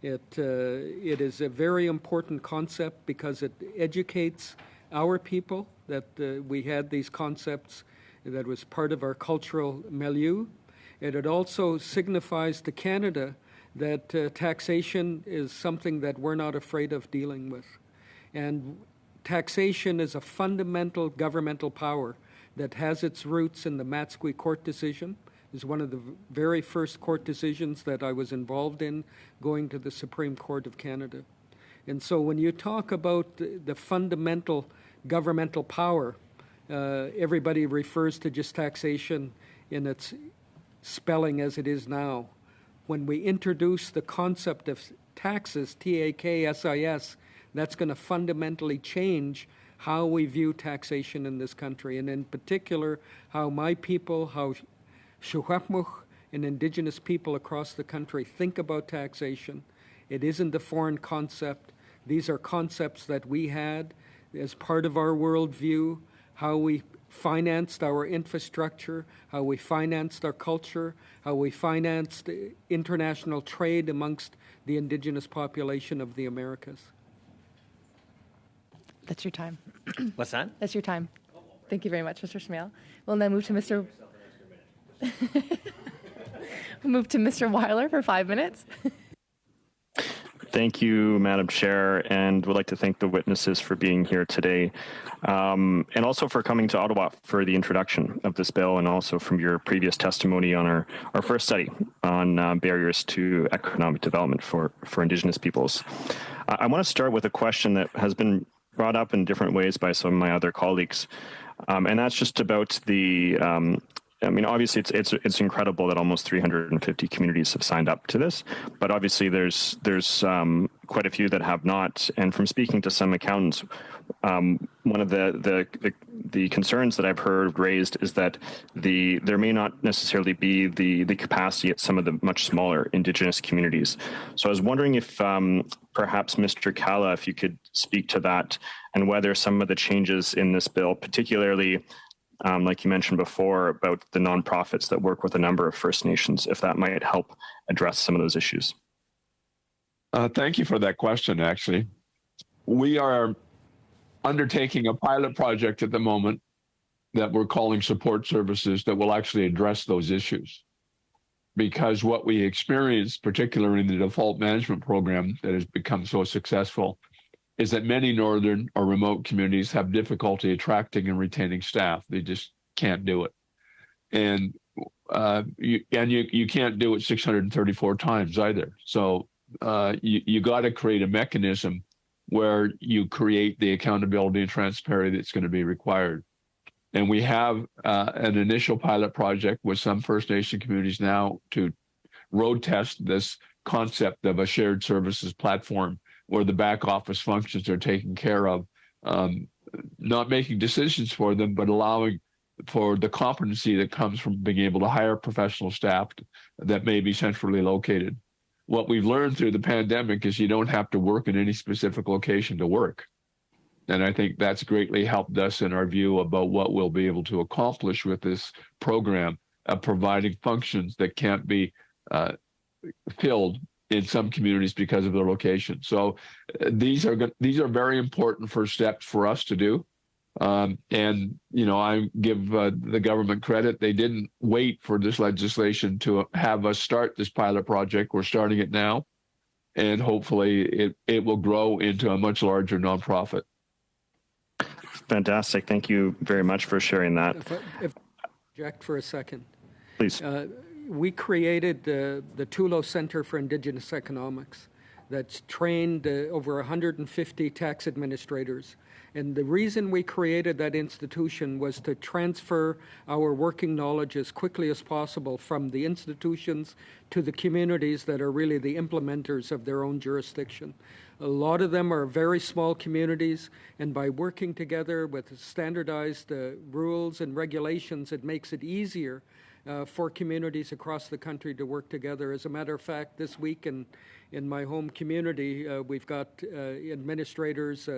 It is a very important concept because it educates our people that we had these concepts that was part of our cultural milieu. And it also signifies to Canada that taxation is something that we're not afraid of dealing with. And taxation is a fundamental governmental power that has its roots in the Matsqui court decision. It was one of the very first court decisions that I was involved in, going to the Supreme Court of Canada. And so when you talk about the fundamental governmental power, everybody refers to just taxation in its spelling as it is now. When we introduce the concept of taxes, T-A-K-S-I-S, that's going to fundamentally change how we view taxation in this country, and in particular, how my people, how Secwepemc and Indigenous people across the country think about taxation. It isn't a foreign concept. These are concepts that we had as part of our worldview, how we financed our infrastructure, how we financed our culture, how we financed international trade amongst the Indigenous population of the Americas. That's your time. What's that? That's your time. Thank you very much, Mr. Smale. We'll now move to Mr. We'll move to Mr. Weiler for 5 minutes. Thank you, Madam Chair, and would like to thank the witnesses for being here today, and also for coming to Ottawa for the introduction of this bill, and also from your previous testimony on our first study on barriers to economic development for Indigenous peoples. I want to start with a question that has been brought up in different ways by some of my other colleagues, and that's just about the I mean, obviously, it's incredible that almost 350 communities have signed up to this, but obviously there's quite a few that have not. And from speaking to some accountants, one of the concerns that I've heard raised is that there may not necessarily be the capacity at some of the much smaller Indigenous communities. So I was wondering if perhaps Mr. Kalla, if you could speak to that, and whether some of the changes in this bill, particularly like you mentioned before, about the nonprofits that work with a number of First Nations, if that might help address some of those issues. Thank you for that question, actually. We are undertaking a pilot project at the moment that we're calling support services that will actually address those issues. Because what we experienced, particularly in the default management program that has become so successful, is that many northern or remote communities have difficulty attracting and retaining staff. They just can't do it. And you can't do it 634 times either. So you got to create a mechanism where you create the accountability and transparency that's going to be required. And we have an initial pilot project with some First Nation communities now to road test this concept of a shared services platform where the back office functions are taken care of, not making decisions for them, but allowing for the competency that comes from being able to hire professional staff that may be centrally located. What we've learned through the pandemic is you don't have to work in any specific location to work. And I think that's greatly helped us in our view about what we'll be able to accomplish with this program of providing functions that can't be filled in some communities because of their location. So these are very important first steps for us to do. And, you know, I give the government credit. They didn't wait for this legislation to have us start this pilot project. We're starting it now, and hopefully it will grow into a much larger nonprofit. Fantastic. Thank you very much for sharing that. If I object for a second. Please. We created the Tulo Center for Indigenous Economics that's trained over 150 tax administrators. And the reason we created that institution was to transfer our working knowledge as quickly as possible from the institutions to the communities that are really the implementers of their own jurisdiction. A lot of them are very small communities, and by working together with standardized rules and regulations, it makes it easier for communities across the country to work together. As a matter of fact, this week in my home community, we've got administrators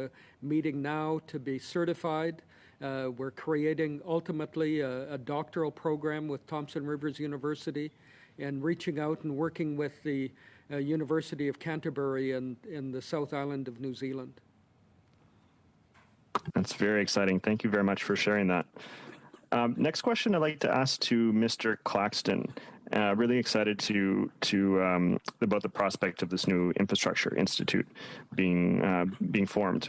meeting now to be certified. We're creating ultimately a doctoral program with Thompson Rivers University and reaching out and working with the University of Canterbury in the South Island of New Zealand. That's very exciting. Thank you very much for sharing that. Next question I'd like to ask to Mr. Claxton, really excited to about the prospect of this new infrastructure institute being formed.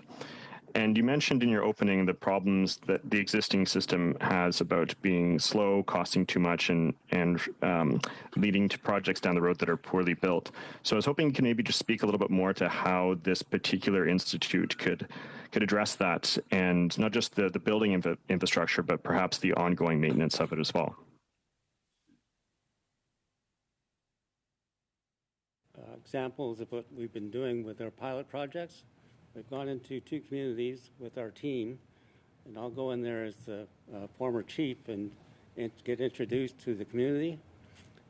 And you mentioned in your opening the problems that the existing system has about being slow, costing too much, and leading to projects down the road that are poorly built. So I was hoping you could maybe just speak a little bit more to how this particular institute could address that, and not just the building infrastructure, but perhaps the ongoing maintenance of it as well. Examples of what we've been doing with our pilot projects. We've gone into 2 communities with our team, and I'll go in there as the former chief and get introduced to the community.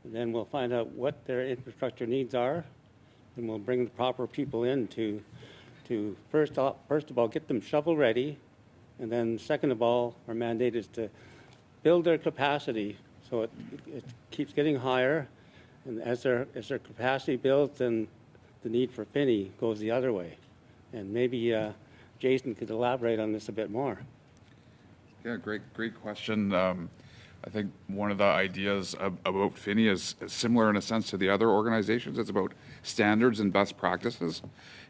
And then we'll find out what their infrastructure needs are, and we'll bring the proper people in to first of all get them shovel ready, and then second of all, our mandate is to build their capacity so it keeps getting higher. And as their capacity builds, then the need for Finney goes the other way. And maybe Jason could elaborate on this a bit more. Yeah, great question. I think one of the ideas about Finney is similar in a sense to the other organizations. It's about standards and best practices.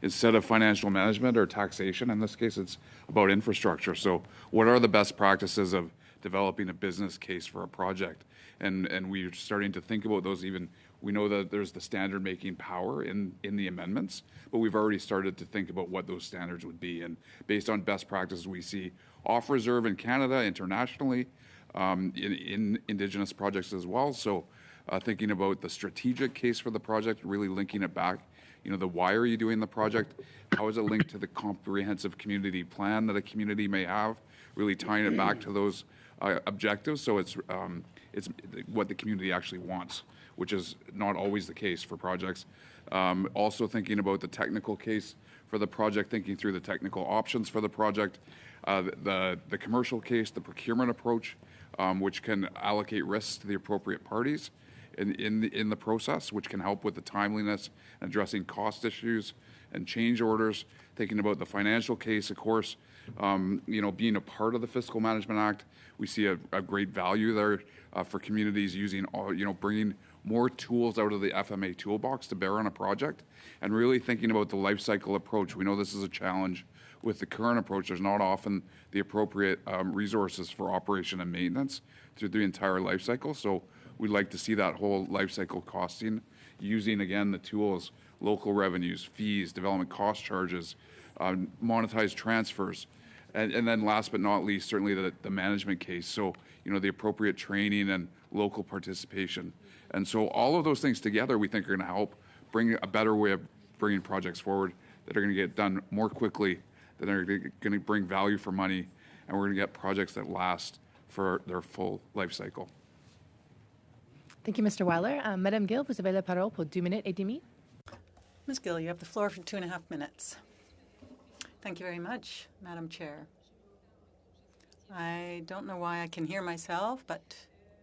Instead of financial management or taxation, in this case, it's about infrastructure. So what are the best practices of developing a business case for a project? And we're starting to think about those even. We know that there's the standard making power in the amendments, but we've already started to think about what those standards would be. And based on best practices we see off reserve in Canada, internationally, in Indigenous projects as well. So thinking about the strategic case for the project, really linking it back, the why are you doing the project? How is it linked to the comprehensive community plan that a community may have? Really tying it back to those objectives. So it's what the community actually wants, which is not always the case for projects. Also thinking about the technical case for the project, thinking through the technical options for the project, the commercial case, the procurement approach, which can allocate risks to the appropriate parties in the process, which can help with the timeliness and addressing cost issues and change orders. Thinking about the financial case, of course, being a part of the Fiscal Management Act, we see a great value there for communities using, bringing more tools out of the FMA toolbox to bear on a project, and really thinking about the life cycle approach. We know this is a challenge with the current approach. There's not often the appropriate resources for operation and maintenance through the entire life cycle. So we'd like to see that whole life cycle costing, using again the tools, local revenues, fees, development cost charges, monetized transfers, and then last but not least, certainly the management case. So the appropriate training and local participation. And so all of those things together, we think are going to help bring a better way of bringing projects forward that are going to get done more quickly, that are going to bring value for money, and we're going to get projects that last for their full life cycle. Thank you, Mr. Weiler. Madame Gill, vous avez la parole pour 2 minutes et demi. Ms. Gill, you have the floor for 2.5 minutes. Thank you very much, Madam Chair. I don't know why I can hear myself, but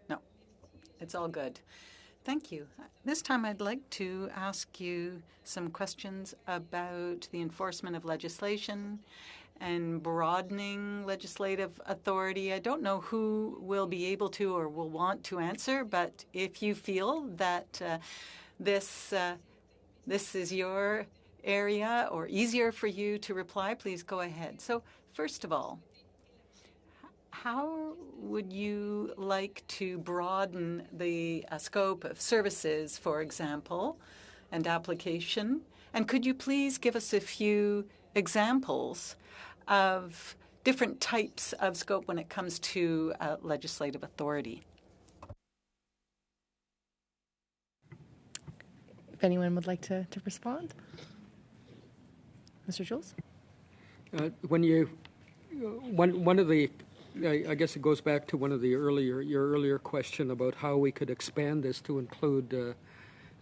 no, it's all good. Thank you. This time I'd like to ask you some questions about the enforcement of legislation and broadening legislative authority. I don't know who will be able to or will want to answer, but if you feel that this is your area or easier for you to reply, please go ahead. So first of all, how would you like to broaden the scope of services, for example, and application? And could you please give us a few examples of different types of scope when it comes to legislative authority? If anyone would like to respond. Mr. Jules? One of the, I guess it goes back to one of the your earlier question about how we could expand this to include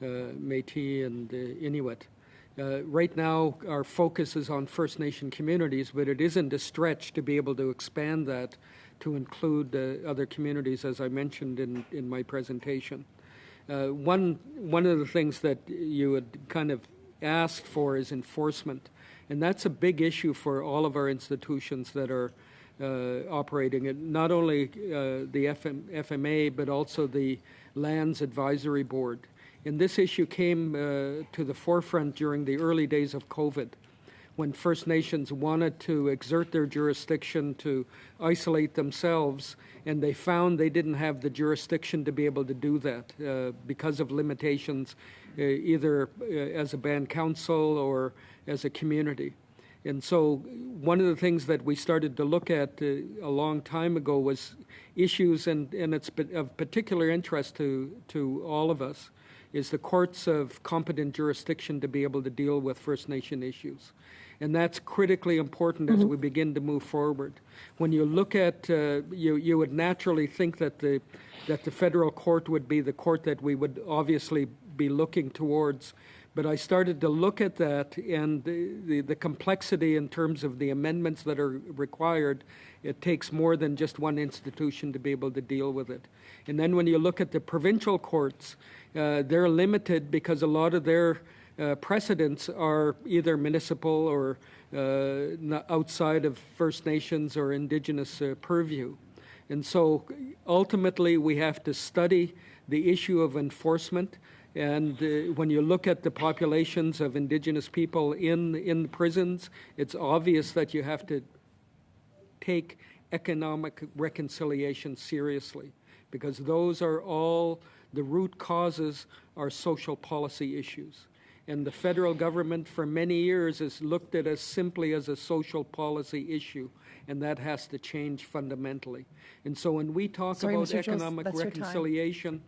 Métis and Inuit. Right now, our focus is on First Nation communities, but it isn't a stretch to be able to expand that to include other communities, as I mentioned in my presentation. One of the things that you had kind of asked for is enforcement, and that's a big issue for all of our institutions that are operating it, not only the FMA, but also the Lands Advisory Board. And this issue came to the forefront during the early days of COVID, when First Nations wanted to exert their jurisdiction to isolate themselves, and they found they didn't have the jurisdiction to be able to do that because of limitations, either as a band council or as a community. And so one of the things that we started to look at a long time ago was issues, and it's of particular interest to all of us, is the courts of competent jurisdiction to be able to deal with First Nation issues. And that's critically important as we begin to move forward. When you look at, you would naturally think that the federal court would be the court that we would obviously be looking towards. But I started to look at that, and the complexity in terms of the amendments that are required, it takes more than just one institution to be able to deal with it. And then when you look at the provincial courts, they're limited because a lot of their precedents are either municipal or outside of First Nations or Indigenous purview. And so ultimately we have to study the issue of enforcement. And when you look at the populations of Indigenous people in prisons, it's obvious that you have to take economic reconciliation seriously, because those are all, the root causes are social policy issues. And the federal government for many years has looked at it simply as a social policy issue, and that has to change fundamentally. And so when we talk about Mr. Jules, economic that's your time. reconciliation,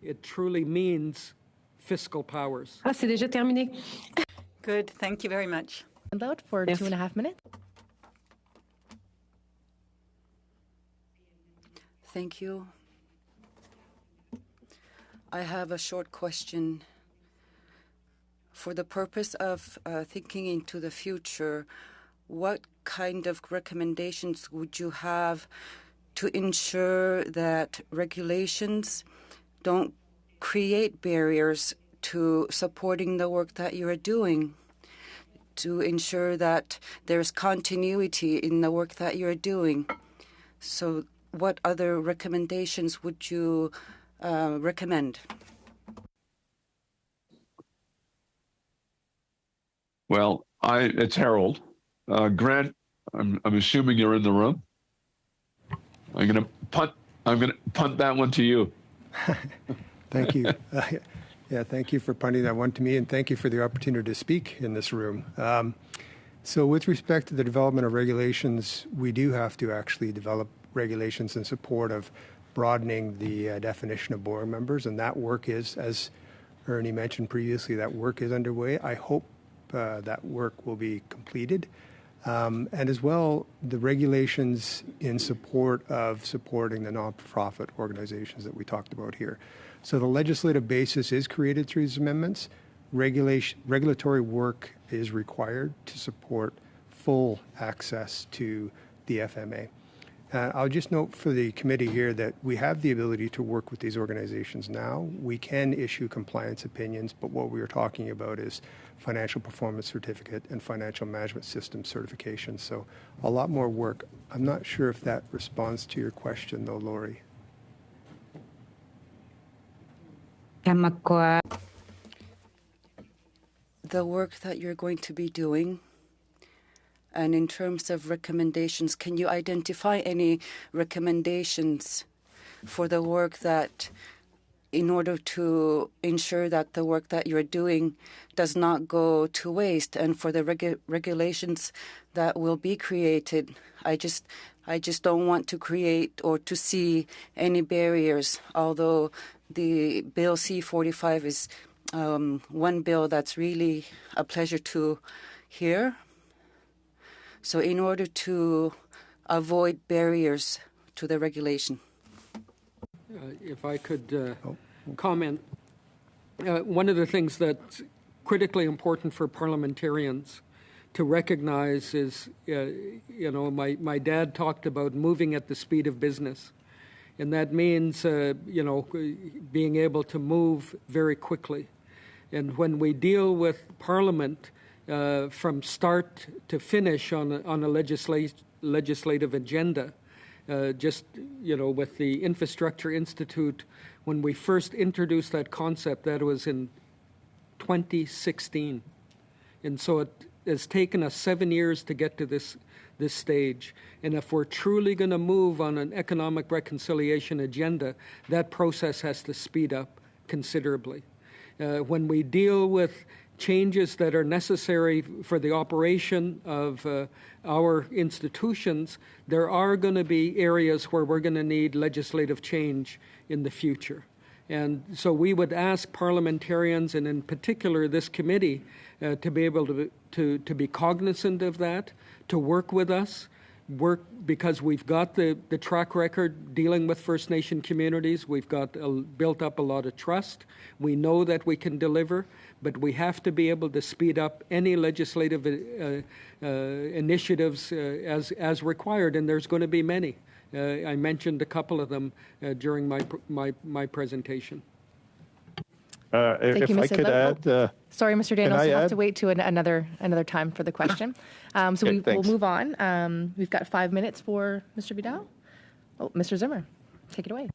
it truly means fiscal powers. C'est déjà terminé. Good. Thank you very much. Loud for 2.5 minutes. Thank you. I have a short question. For the purpose of thinking into the future, what kind of recommendations would you have to ensure that regulations don't create barriers to supporting the work that you are doing, to ensure that there's continuity in the work that you're doing? So what other recommendations would you recommend? Well, it's Harold. Grant, I'm assuming you're in the room. I'm gonna punt that one to you. Thank you. Thank you for punting that one to me, and thank you for the opportunity to speak in this room. So with respect to the development of regulations, we do have to actually develop regulations in support of broadening the definition of board members, and that work is, as Ernie mentioned previously, that work is underway. I hope that work will be completed. And as well, the regulations in support of supporting the nonprofit organizations that we talked about here. So the legislative basis is created through these amendments. Regulatory work is required to support full access to the FMA. I'll just note for the committee here that we have the ability to work with these organizations now. We can issue compliance opinions, but what we are talking about is financial performance certificate and financial management system certification. So a lot more work. I'm not sure if that responds to your question, though, Lori. The work that you're going to be doing, and in terms of recommendations, can you identify any recommendations for the work that, in order to ensure that the work that you're doing does not go to waste, and for the regulations that will be created? I just don't want to create or to see any barriers, although the Bill C-45 is one bill that's really a pleasure to hear. So in order to avoid barriers to the regulation. If I could comment, one of the things that's critically important for parliamentarians to recognize is, my dad talked about moving at the speed of business. And that means, being able to move very quickly. And when we deal with Parliament from start to finish on a legislative agenda. Just, with the Infrastructure Institute, when we first introduced that concept, that was in 2016. And so it has taken us 7 years to get to this stage. And if we're truly going to move on an economic reconciliation agenda, that process has to speed up considerably. When we deal with changes that are necessary for the operation of our institutions, there are going to be areas where we're going to need legislative change in the future. And so we would ask parliamentarians, and in particular this committee, to be able to be cognizant of that, to work with us, because we've got the track record dealing with First Nation communities. We've got built up a lot of trust. We know that we can deliver, but we have to be able to speed up any legislative initiatives as required, and there's going to be many. I mentioned a couple of them during my presentation. If I could add... Sorry, Mr. Daniels, I you'll have add? to wait to another time for the question. So we'll move on. We've got 5 minutes for Mr. Vidal. Oh, Mr. Zimmer, take it away.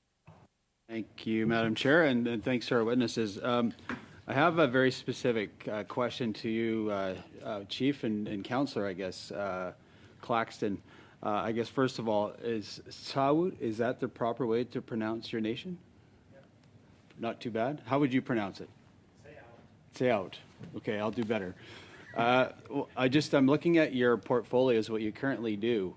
Thank you, Madam Chair, and thanks to our witnesses. I have a very specific question to you, Chief and Councillor, I guess, Claxton. I guess, first of all, is Tsawut, is that the proper way to pronounce your nation? Yeah. Not too bad? How would you pronounce it? Tsawut. Okay, I'll do better. I'm looking at your portfolios, what you currently do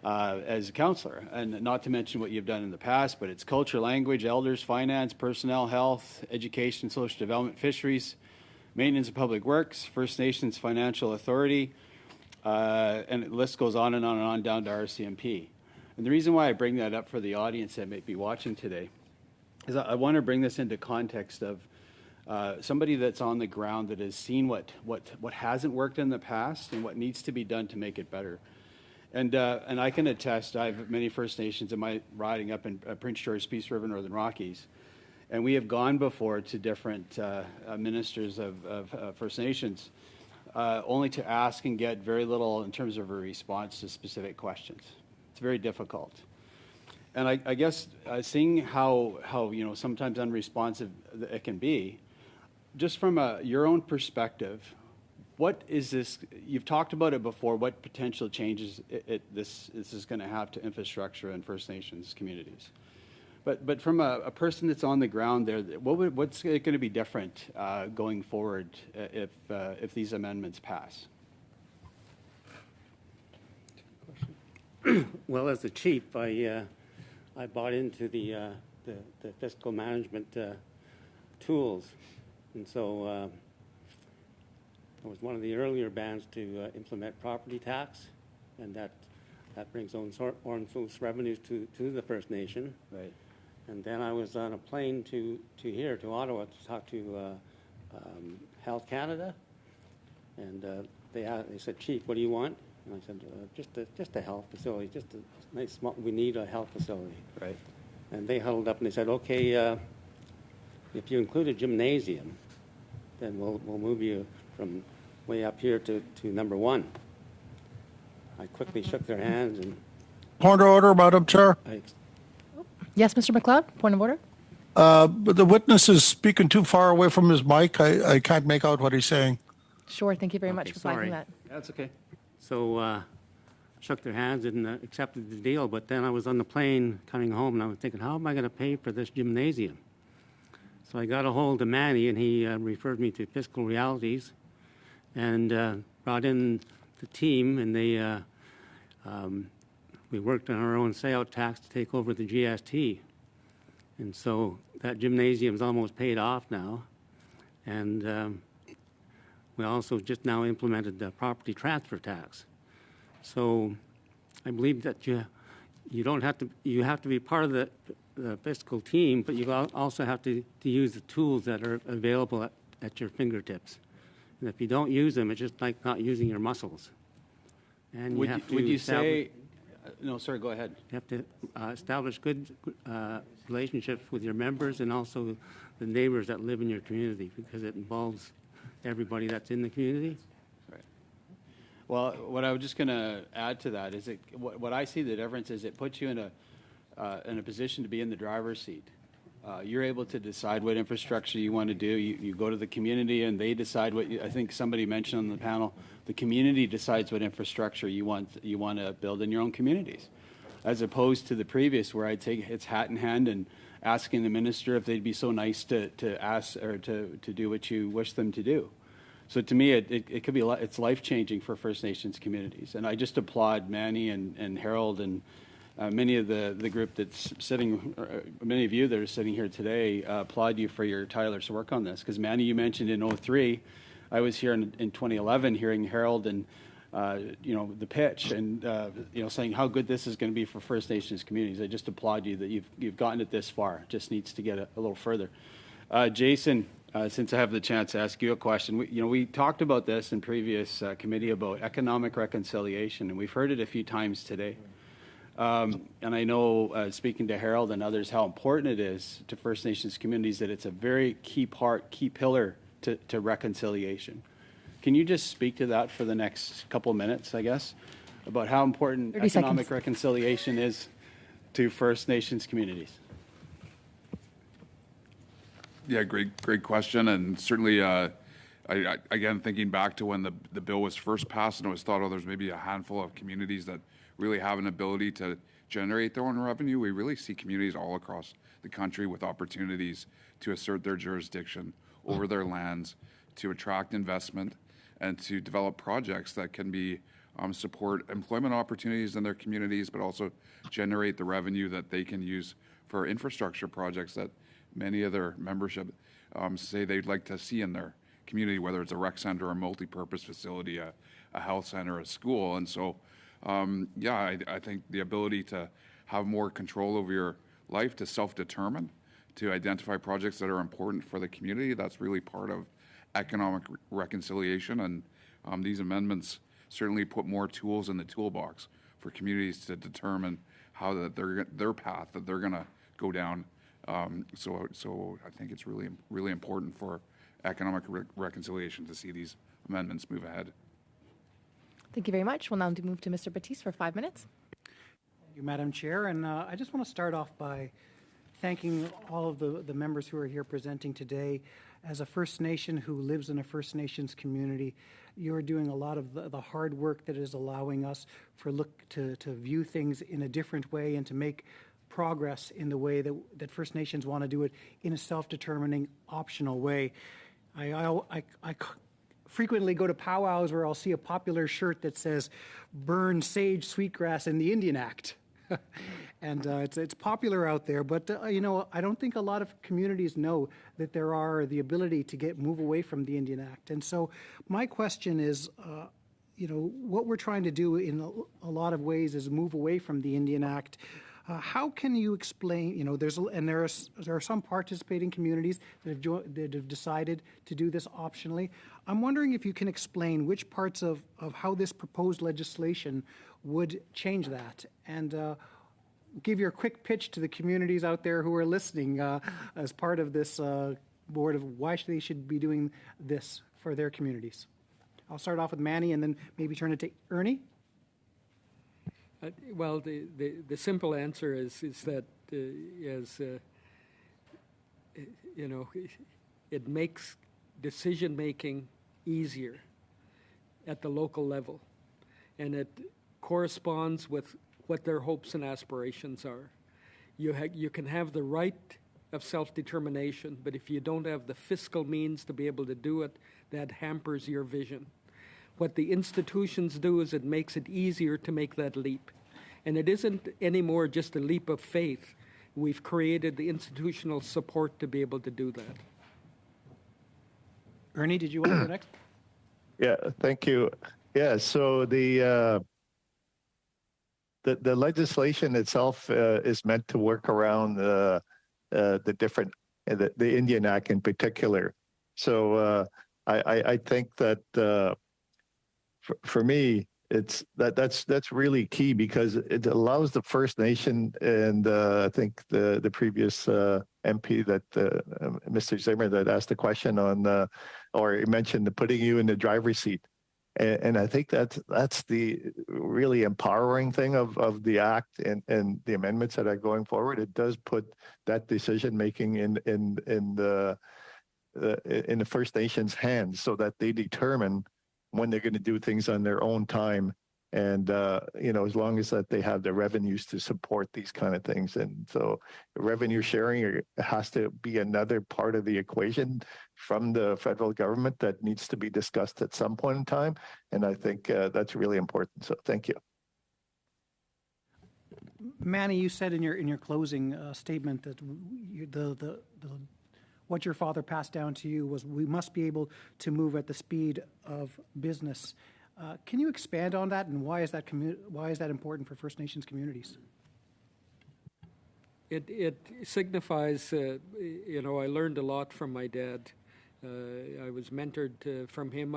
as a councillor, and not to mention what you've done in the past, but it's culture, language, elders, finance, personnel, health, education, social development, fisheries, maintenance of public works, First Nations Financial Authority, and the list goes on and on and on down to RCMP. And the reason why I bring that up for the audience that may be watching today is I want to bring this into context of somebody that's on the ground that has seen what hasn't worked in the past and what needs to be done to make it better. And I can attest, I have many First Nations in my riding up in Prince George, Peace River, Northern Rockies. And we have gone before to different ministers of First Nations only to ask and get very little in terms of a response to specific questions. It's very difficult. And I guess seeing how sometimes unresponsive it can be, just from your own perspective, what is this? You've talked about it before. What potential changes this is going to have to infrastructure and First Nations communities? But from a person that's on the ground there, what's going to be different going forward if these amendments pass? Well, as the chief, I bought into the fiscal management tools, and so I was one of the earlier bands to implement property tax, and that brings own source revenues to the First Nation. Right. And then I was on a plane to Ottawa to talk to Health Canada, and they said, "Chief, what do you want?" And I said, "Just a health facility, just a nice small. We need a health facility." Right. And they huddled up and they said, "Okay, if you include a gymnasium, then we'll move you from way up here to number one." I quickly shook their hands and. Point of order, Madam Chair. Yes, Mr. McLeod, point of order. But the witness is speaking too far away from his mic. I can't make out what he's saying. Sure, thank you very much for flagging that. That's okay. So shook their hands and accepted the deal, but then I was on the plane coming home and I was thinking, how am I going to pay for this gymnasium? So I got a hold of Manny and he referred me to Fiscal Realities and brought in the team, and they we worked on our own sale tax to take over the GST. And so that gymnasium's almost paid off now. And we also just now implemented the property transfer tax. So I believe that you don't have to, you have to be part of the fiscal team, but you also have to use the tools that are available at your fingertips. And if you don't use them, it's just like not using your muscles. And you have to would you say? No, sorry, go ahead. You have to establish good relationships with your members and also the neighbors that live in your community, because it involves everybody that's in the community. Right. Well, what I was just going to add to that is what I see the difference is it puts you in a position to be in the driver's seat. You're able to decide what infrastructure you want to do. You go to the community and they decide what I think somebody mentioned on the panel. The community decides what infrastructure you want to build in your own communities, as opposed to the previous where I'd take its hat in hand and asking the minister if they'd be so nice to ask or to do what you wish them to do. So to me, it could be it's life-changing for First Nations communities. And I just applaud Manny and Harold and many of the group that's sitting, many of you that are sitting here today, applaud you for your tireless work on this. Because Manny, you mentioned in 2003, I was here in 2011 hearing Harold and the pitch and saying how good this is going to be for First Nations communities. I just applaud you that you've gotten it this far. It just needs to get a little further. Jason, since I have the chance to ask you a question, we talked about this in previous committee about economic reconciliation, and we've heard it a few times today. And I know, speaking to Harold and others, how important it is to First Nations communities that it's a very key pillar to reconciliation. Can you just speak to that for the next couple minutes, I guess, about how important economic reconciliation is to First Nations communities? Yeah, great question. And certainly, again, thinking back to when the bill was first passed and it was thought, there's maybe a handful of communities that really have an ability to generate their own revenue. We really see communities all across the country with opportunities to assert their jurisdiction over their lands, to attract investment, and to develop projects that can be support employment opportunities in their communities, but also generate the revenue that they can use for infrastructure projects that many of their membership say they'd like to see in their community, whether it's a rec center, a multi-purpose facility, a health center, a school. And so, I think the ability to have more control over your life, to self-determine, to identify projects that are important for the community, that's really part of economic reconciliation. And these amendments certainly put more tools in the toolbox for communities to determine how their path that they're going to go down. So I think it's really, really important for economic reconciliation to see these amendments move ahead. Thank you very much. We'll now move to Mr. Batiste for 5 minutes. Thank you, Madam Chair. And I just want to start off by thanking all of the members who are here presenting today. As a First Nation who lives in a First Nations community, you're doing a lot of the hard work that is allowing us to view things in a different way and to make progress in the way that First Nations want to do it in a self-determining, optional way. I frequently go to powwows where I'll see a popular shirt that says, "Burn sage, sweetgrass, and the Indian Act." And it's popular out there, but I don't think a lot of communities know that there are the ability to move away from the Indian Act. And so my question is, what we're trying to do in a lot of ways is move away from the Indian Act. How can you explain, there are some participating communities that have decided to do this optionally. I'm wondering if you can explain which parts of how this proposed legislation would change that, and give your quick pitch to the communities out there who are listening as part of this board of why they should be doing this for their communities. I'll start off with Manny and then maybe turn it to Ernie. Well, the simple answer is that it makes decision making easier at the local level, and it corresponds with what their hopes and aspirations are. You can have the right of self-determination, but if you don't have the fiscal means to be able to do it, that hampers your vision. What the institutions do is it makes it easier to make that leap. And it isn't anymore just a leap of faith. We've created the institutional support to be able to do that. Ernie, did you want to go next? Yeah, thank you. Yeah, so the legislation itself is meant to work around the Indian Act in particular. So I think that for me, that's really key because it allows the First Nation and I think the previous MP that Mr. Zimmer that asked the question on or he mentioned putting you in the driver's seat. And I think that's the really empowering thing of the act and the amendments that are going forward. It does put that decision making in the First Nations hands, so that they determine when they're going to do things on their own time. And, as long as that they have the revenues to support these kind of things. And so revenue sharing has to be another part of the equation from the federal government that needs to be discussed at some point in time. And I think that's really important. So thank you. Manny, you said in your closing statement that what your father passed down to you was we must be able to move at the speed of business. Can you expand on that, and why is that important for First Nations communities? It signifies, I learned a lot from my dad. I was mentored from him.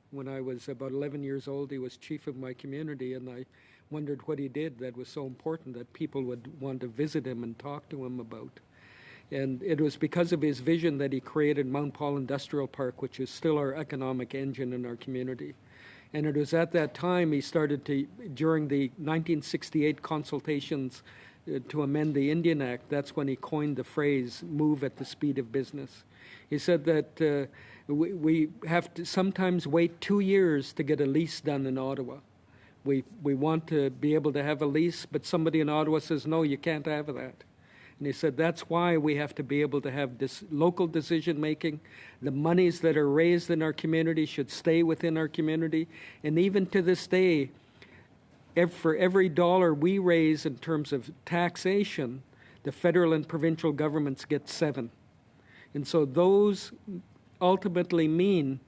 When I was about 11 years old, he was chief of my community, and I wondered what he did that was so important that people would want to visit him and talk to him about. And it was because of his vision that he created Mount Paul Industrial Park, which is still our economic engine in our community. And it was at that time he started during the 1968 consultations to amend the Indian Act, that's when he coined the phrase, move at the speed of business. He said that we have to sometimes wait 2 years to get a lease done in Ottawa. We want to be able to have a lease, but somebody in Ottawa says, no, you can't have that. And he said that's why we have to be able to have this local decision making. The monies that are raised in our community should stay within our community. And even to this day, for every dollar we raise in terms of taxation, the federal and provincial governments get 7. And so those ultimately mean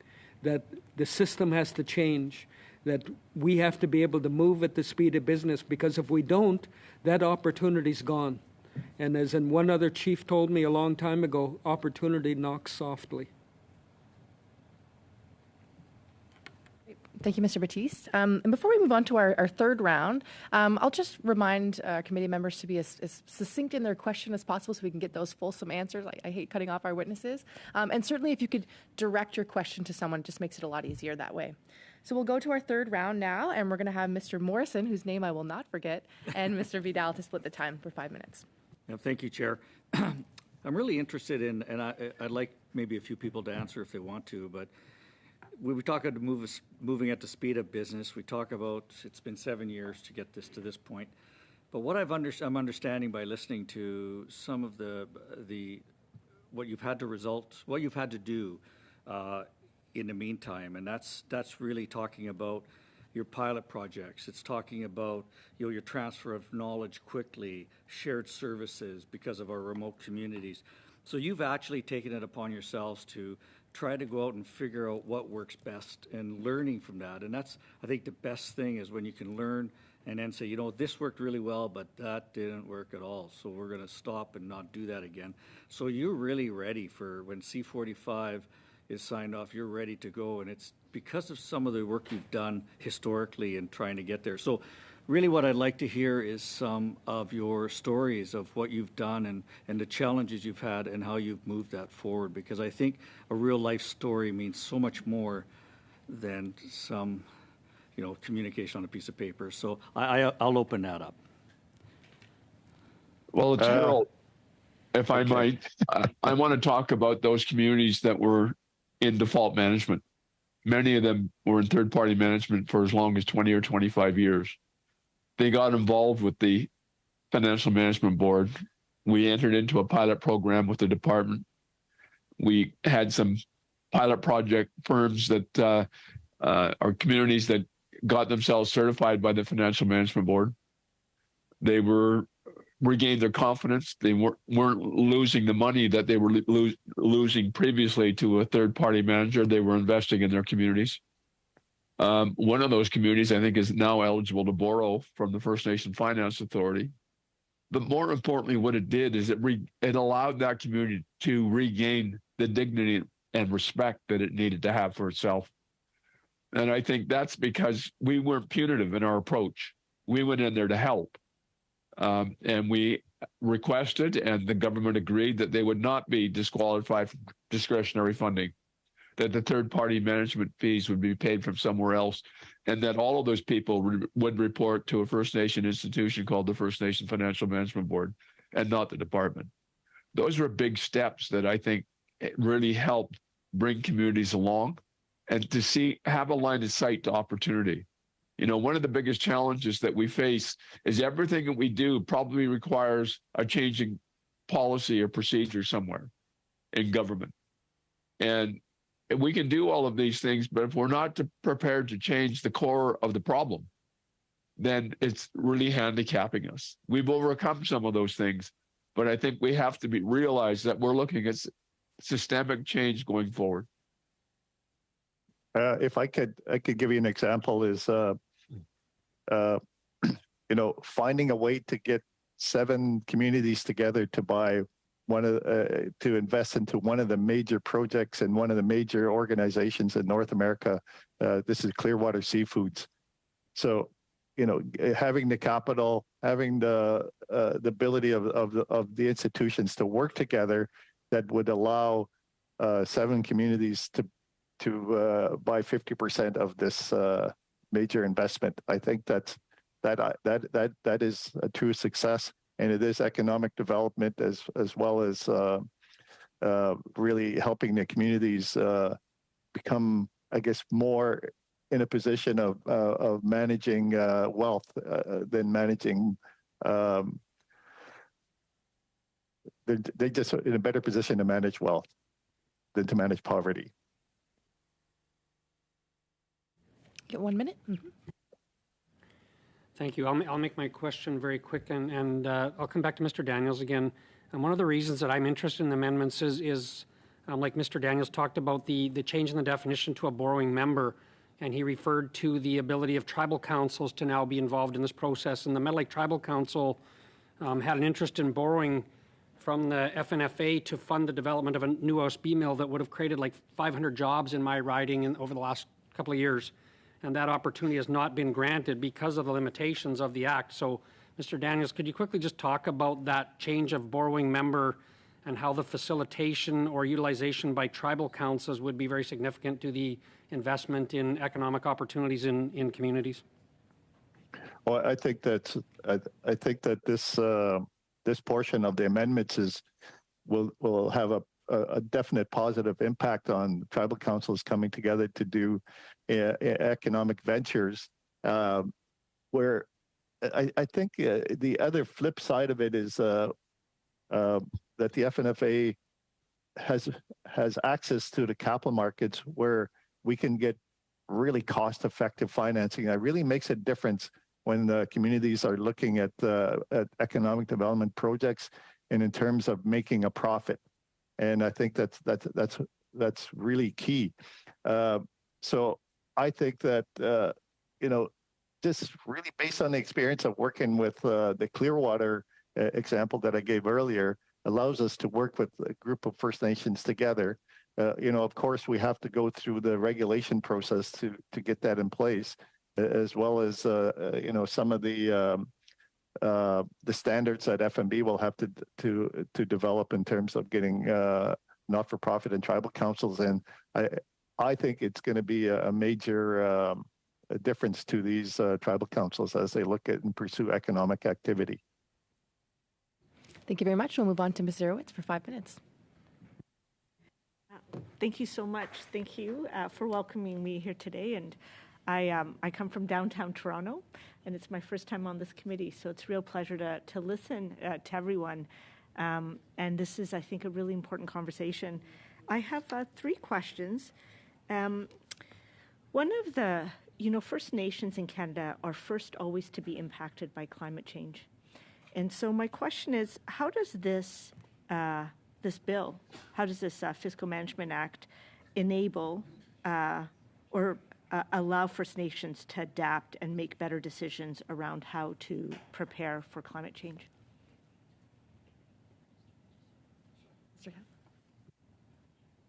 that the system has to change, that we have to be able to move at the speed of business, because if we don't, that opportunity's gone. And as in one other chief told me a long time ago, opportunity knocks softly. Thank you, Mr. Batiste. And before we move on to our third round, I'll just remind committee members to be as succinct in their question as possible so we can get those fulsome answers. I hate cutting off our witnesses. And certainly if you could direct your question to someone, it just makes it a lot easier that way. So we'll go to our third round now, and we're going to have Mr. Morrison, whose name I will not forget, and Mr. Vidal to split the time for 5 minutes. Yeah, thank you, Chair. I'm really interested in, and I'd like maybe a few people to answer if they want to, but we talk about moving at the speed of business. We talk about it's been 7 years to get this to this point. But what I'm understanding by listening to some of what you've had to do in the meantime, and that's really talking about your pilot projects. It's talking about your transfer of knowledge quickly, shared services because of our remote communities. So you've actually taken it upon yourselves to try to go out and figure out what works best and learning from that. And that's, I think, the best thing is when you can learn and then say, this worked really well, but that didn't work at all. So we're going to stop and not do that again. So you're really ready for when C45 is signed off, you're ready to go. And it's because of some of the work you've done historically in trying to get there. So really what I'd like to hear is some of your stories of what you've done and the challenges you've had and how you've moved that forward, because I think a real life story means so much more than some, communication on a piece of paper. So I'll open that up. Well, Gerald, if I might, I want to talk about those communities that were in default management. Many of them were in third-party management for as long as 20 or 25 years. They got involved with the Financial Management Board. We entered into a pilot program with the department. We had some pilot project firms that are communities that got themselves certified by the Financial Management Board. They regained their confidence. They weren't losing the money that they were losing previously to a third-party manager. They were investing in their communities. One of those communities, I think, is now eligible to borrow from the First Nation Finance Authority. But more importantly, what it did is it allowed that community to regain the dignity and respect that it needed to have for itself. And I think that's because we weren't punitive in our approach. We went in there to help. And we requested, and the government agreed, that they would not be disqualified from discretionary funding. that the third-party management fees would be paid from somewhere else, and that all of those people would report to a First Nation institution called the First Nation Financial Management Board, and not the department. Those were big steps that I think really helped bring communities along, and to have a line of sight to opportunity. You know, one of the biggest challenges that we face is everything that we do probably requires a changing policy or procedure somewhere in government. And we can do all of these things, but if we're not prepared to change the core of the problem, then it's really handicapping us. We've overcome some of those things, but I think we have to realize that we're looking at systemic change going forward. If I could give you an example is, you know, finding a way to get 7 communities together to buy to invest into one of the major projects and one of the major organizations in North America. This is Clearwater Seafoods. So, you know, having the capital, having the ability of the institutions to work together, that would allow 7 communities to buy 50% of this major investment. I think that is a true success, and it is economic development as well as really helping the communities become, I guess, more in a position of managing wealth than managing. They're just in a better position to manage wealth than to manage poverty. Get 1 minute. Mm-hmm. Thank you. I'll make my question very quick, and I'll come back to Mr. Daniels again. And one of the reasons that I'm interested in the amendments is like Mr. Daniels talked about the change in the definition to a borrowing member, and he referred to the ability of tribal councils to now be involved in this process. And the Metal Lake Tribal Council had an interest in borrowing from the FNFA to fund the development of a new OSB mill that would have created like 500 jobs in my riding over the last couple of years. And that opportunity has not been granted because of the limitations of the Act. So, Mr. Daniels, could you quickly just talk about that change of borrowing member and how the facilitation or utilization by tribal councils would be very significant to the investment in economic opportunities in communities? Well, I think that this portion of the amendments will have a definite positive impact on tribal councils coming together to do economic ventures. Where I think the other flip side of it is that the FNFA has access to the capital markets where we can get really cost-effective financing. That really makes a difference when the communities are looking at economic development projects and in terms of making a profit. And I think that's really key. So I think that you know, just really based on the experience of working with the Clearwater example that I gave earlier, allows us to work with a group of First Nations together. You know, of course, we have to go through the regulation process to get that in place, as well as you know, some of the standards that FMB will have to develop in terms of getting not-for-profit and tribal councils. And I think it's going to be a major difference to these tribal councils as they look at and pursue economic activity. Thank you very much. We'll move on to Ms. Zerowitz for 5 minutes. Thank you so much. Thank you for welcoming me here today. And I come from downtown Toronto, and it's my first time on this committee, so it's a real pleasure to listen to everyone. And this is, I think, a really important conversation. I have 3 questions. One of the, First Nations in Canada are first always to be impacted by climate change. And so my question is, how does this bill, how does this Fiscal Management Act enable or allow First Nations to adapt and make better decisions around how to prepare for climate change?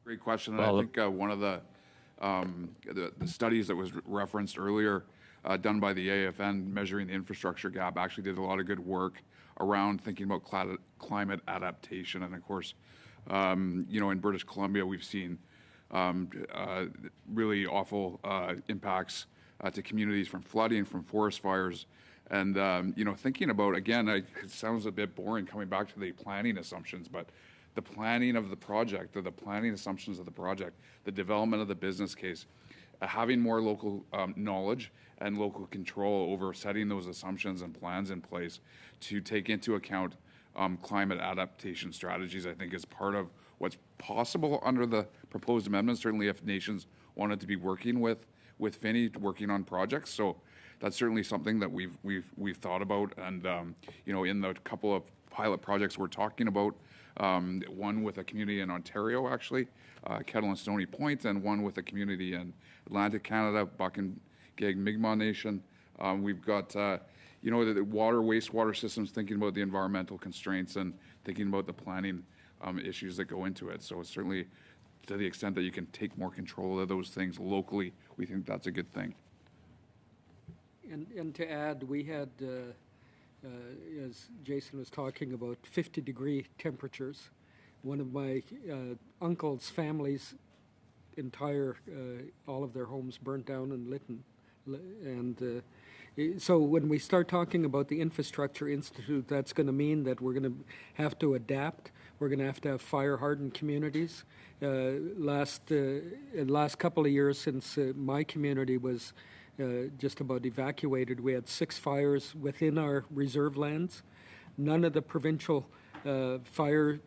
Great question. And I think one of the studies that was referenced earlier, done by the AFN, measuring the infrastructure gap, actually did a lot of good work around thinking about climate adaptation. And of course, in British Columbia, we've seen really awful impacts to communities from flooding, from forest fires. And, thinking about, again, it sounds a bit boring coming back to the planning assumptions, but the planning of the project, or the planning assumptions of the project, the development of the business case, having more local knowledge and local control over setting those assumptions and plans in place to take into account climate adaptation strategies, I think is part of what's possible under the proposed amendments, certainly if nations wanted to be working with Finney, working on projects. So that's certainly something that we've thought about. And, in the couple of pilot projects we're talking about, one with a community in Ontario, actually, Kettle and Stony Point, and one with a community in Atlantic Canada, Buck and Gag Mi'kmaq Nation. We've got, the water, wastewater systems, thinking about the environmental constraints and thinking about the planning issues that go into it. So certainly, to the extent that you can take more control of those things locally, we think that's a good thing. And to add, we had, as Jason was talking about, 50-degree temperatures. One of my uncle's family's entire, all of their homes burnt down in Lytton. And so when we start talking about the Infrastructure Institute, that's going to mean that we're going to have to adapt. We're going to have fire-hardened communities. Last couple of years since my community was just about evacuated, we had 6 fires within our reserve lands. None of the provincial fire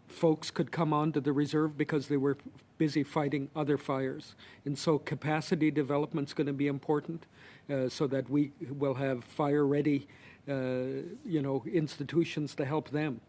folks could come onto the reserve because they were busy fighting other fires. And so capacity development is going to be important so that we will have fire-ready, institutions to help them.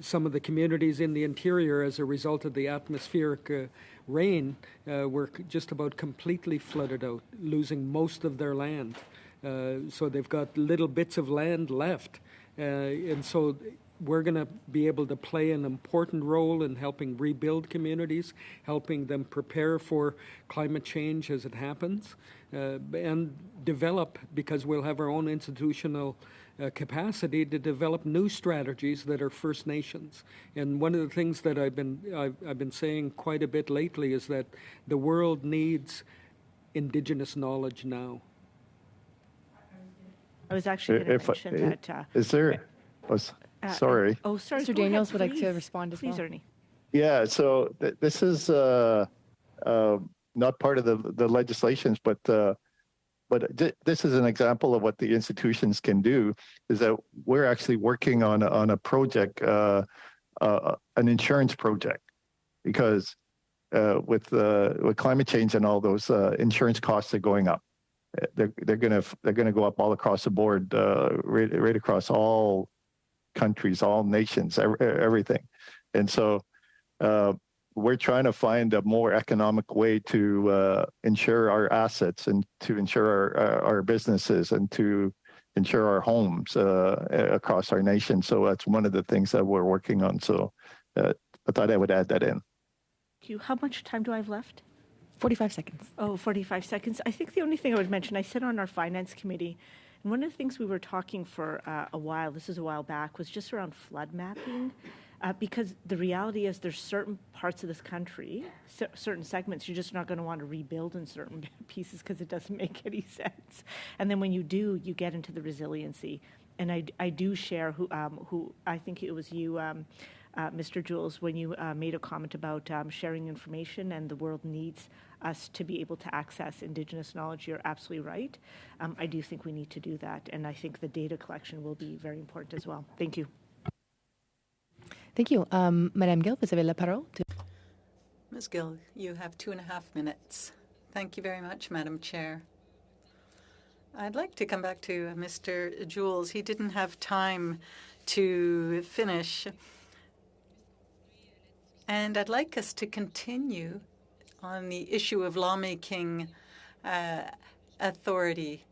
Some of the communities in the interior, as a result of the atmospheric rain, were just about completely flooded out, losing most of their land. So they've got little bits of land left. And so we're going to be able to play an important role in helping rebuild communities, helping them prepare for climate change as it happens, and develop, because we'll have our own institutional capacity to develop new strategies that are First Nations. And one of the things that I've been saying quite a bit lately is that the world needs Indigenous knowledge now. I was actually going to mention that. Is there? Sorry. Sorry. Mr. Daniels would like to respond as well. Please, Ernie. Yeah. So this is not part of the legislations, but this is an example of what the institutions can do. Is that we're actually working on a project, an insurance project, because with climate change and all those insurance costs are going up. They're gonna go up all across the board, right across all countries, all nations, everything. And so we're trying to find a more economic way to insure our assets and to insure our businesses and to insure our homes across our nation. So that's one of the things that we're working on. So I thought I would add that in. Thank you. How much time do I have left? 45 seconds. Oh, 45 seconds. I think the only thing I would mention, I sit on our finance committee, and one of the things we were talking for a while, this is a while back, was just around flood mapping. Because the reality is there's certain parts of this country, certain segments, you're just not going to want to rebuild in certain pieces because it doesn't make any sense. And then when you do, you get into the resiliency. And I do share who I think it was you, Mr. Jules, when you made a comment about sharing information and the world needs us to be able to access Indigenous knowledge. You're absolutely right. I do think we need to do that. And I think the data collection will be very important as well. Thank you. Thank you. Madame Gill, vous avez la parole. Ms. Gill, you have 2.5 minutes. Thank you very much, Madam Chair. I'd like to come back to Mr. Jules. He didn't have time to finish. And I'd like us to continue on the issue of lawmaking authority.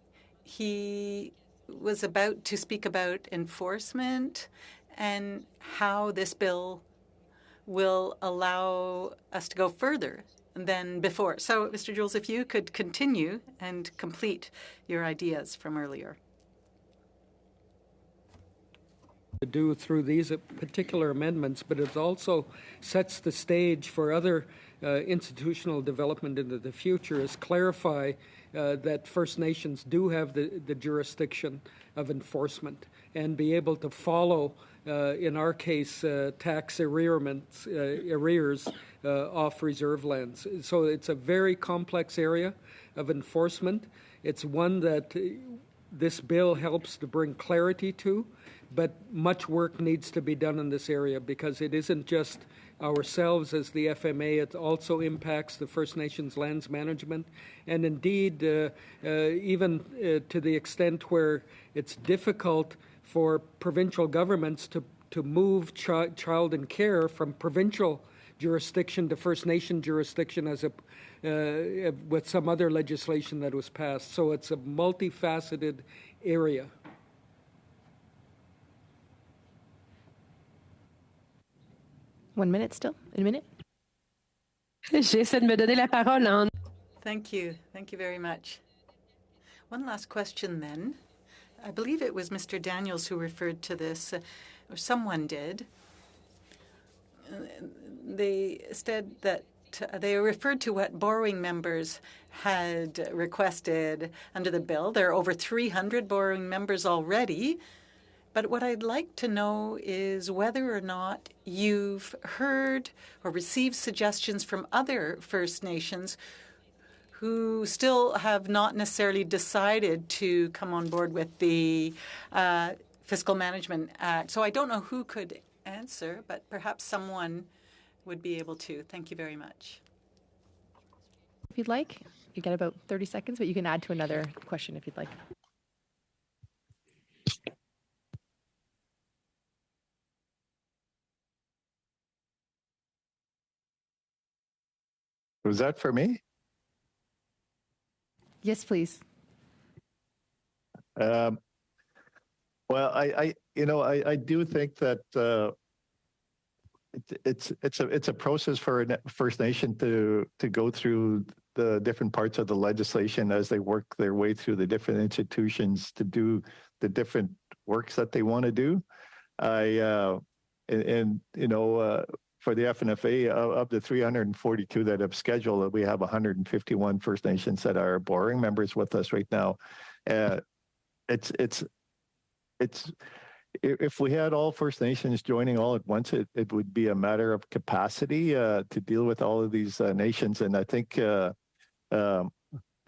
He was about to speak about enforcement and how this bill will allow us to go further than before. So, Mr. Jules, if you could continue and complete your ideas from earlier. To do through these particular amendments, but it also sets the stage for other institutional development into the future is clarify that First Nations do have the jurisdiction of enforcement and be able to follow, in our case, tax arrears off reserve lands. So it's a very complex area of enforcement. It's one that this bill helps to bring clarity to, but much work needs to be done in this area because it isn't just ourselves as the FMA, it also impacts the First Nations lands management, and indeed even to the extent where it's difficult for provincial governments to move child and care from provincial jurisdiction to First Nation jurisdiction as with some other legislation that was passed. So it's a multifaceted area. One minute still? A minute? J'essaie de me donner la parole en... Thank you. Thank you very much. One last question then. I believe it was Mr. Daniels who referred to this, or someone did. They said that they referred to what borrowing members had requested under the bill. There are over 300 borrowing members already. But what I'd like to know is whether or not you've heard or received suggestions from other First Nations who still have not necessarily decided to come on board with the Fiscal Management Act. So I don't know who could answer, but perhaps someone would be able to. Thank you very much. If you'd like, you get about 30 seconds, but you can add to another question if you'd like. Was that for me? Yes, please. Well, I do think that it's a process for a First Nation to go through the different parts of the legislation as they work their way through the different institutions to do the different works that they want to do. For the FNFA, of the 342 that have scheduled, we have 151 First Nations that are borrowing members with us right now. If we had all First Nations joining all at once, it would be a matter of capacity to deal with all of these nations, and I think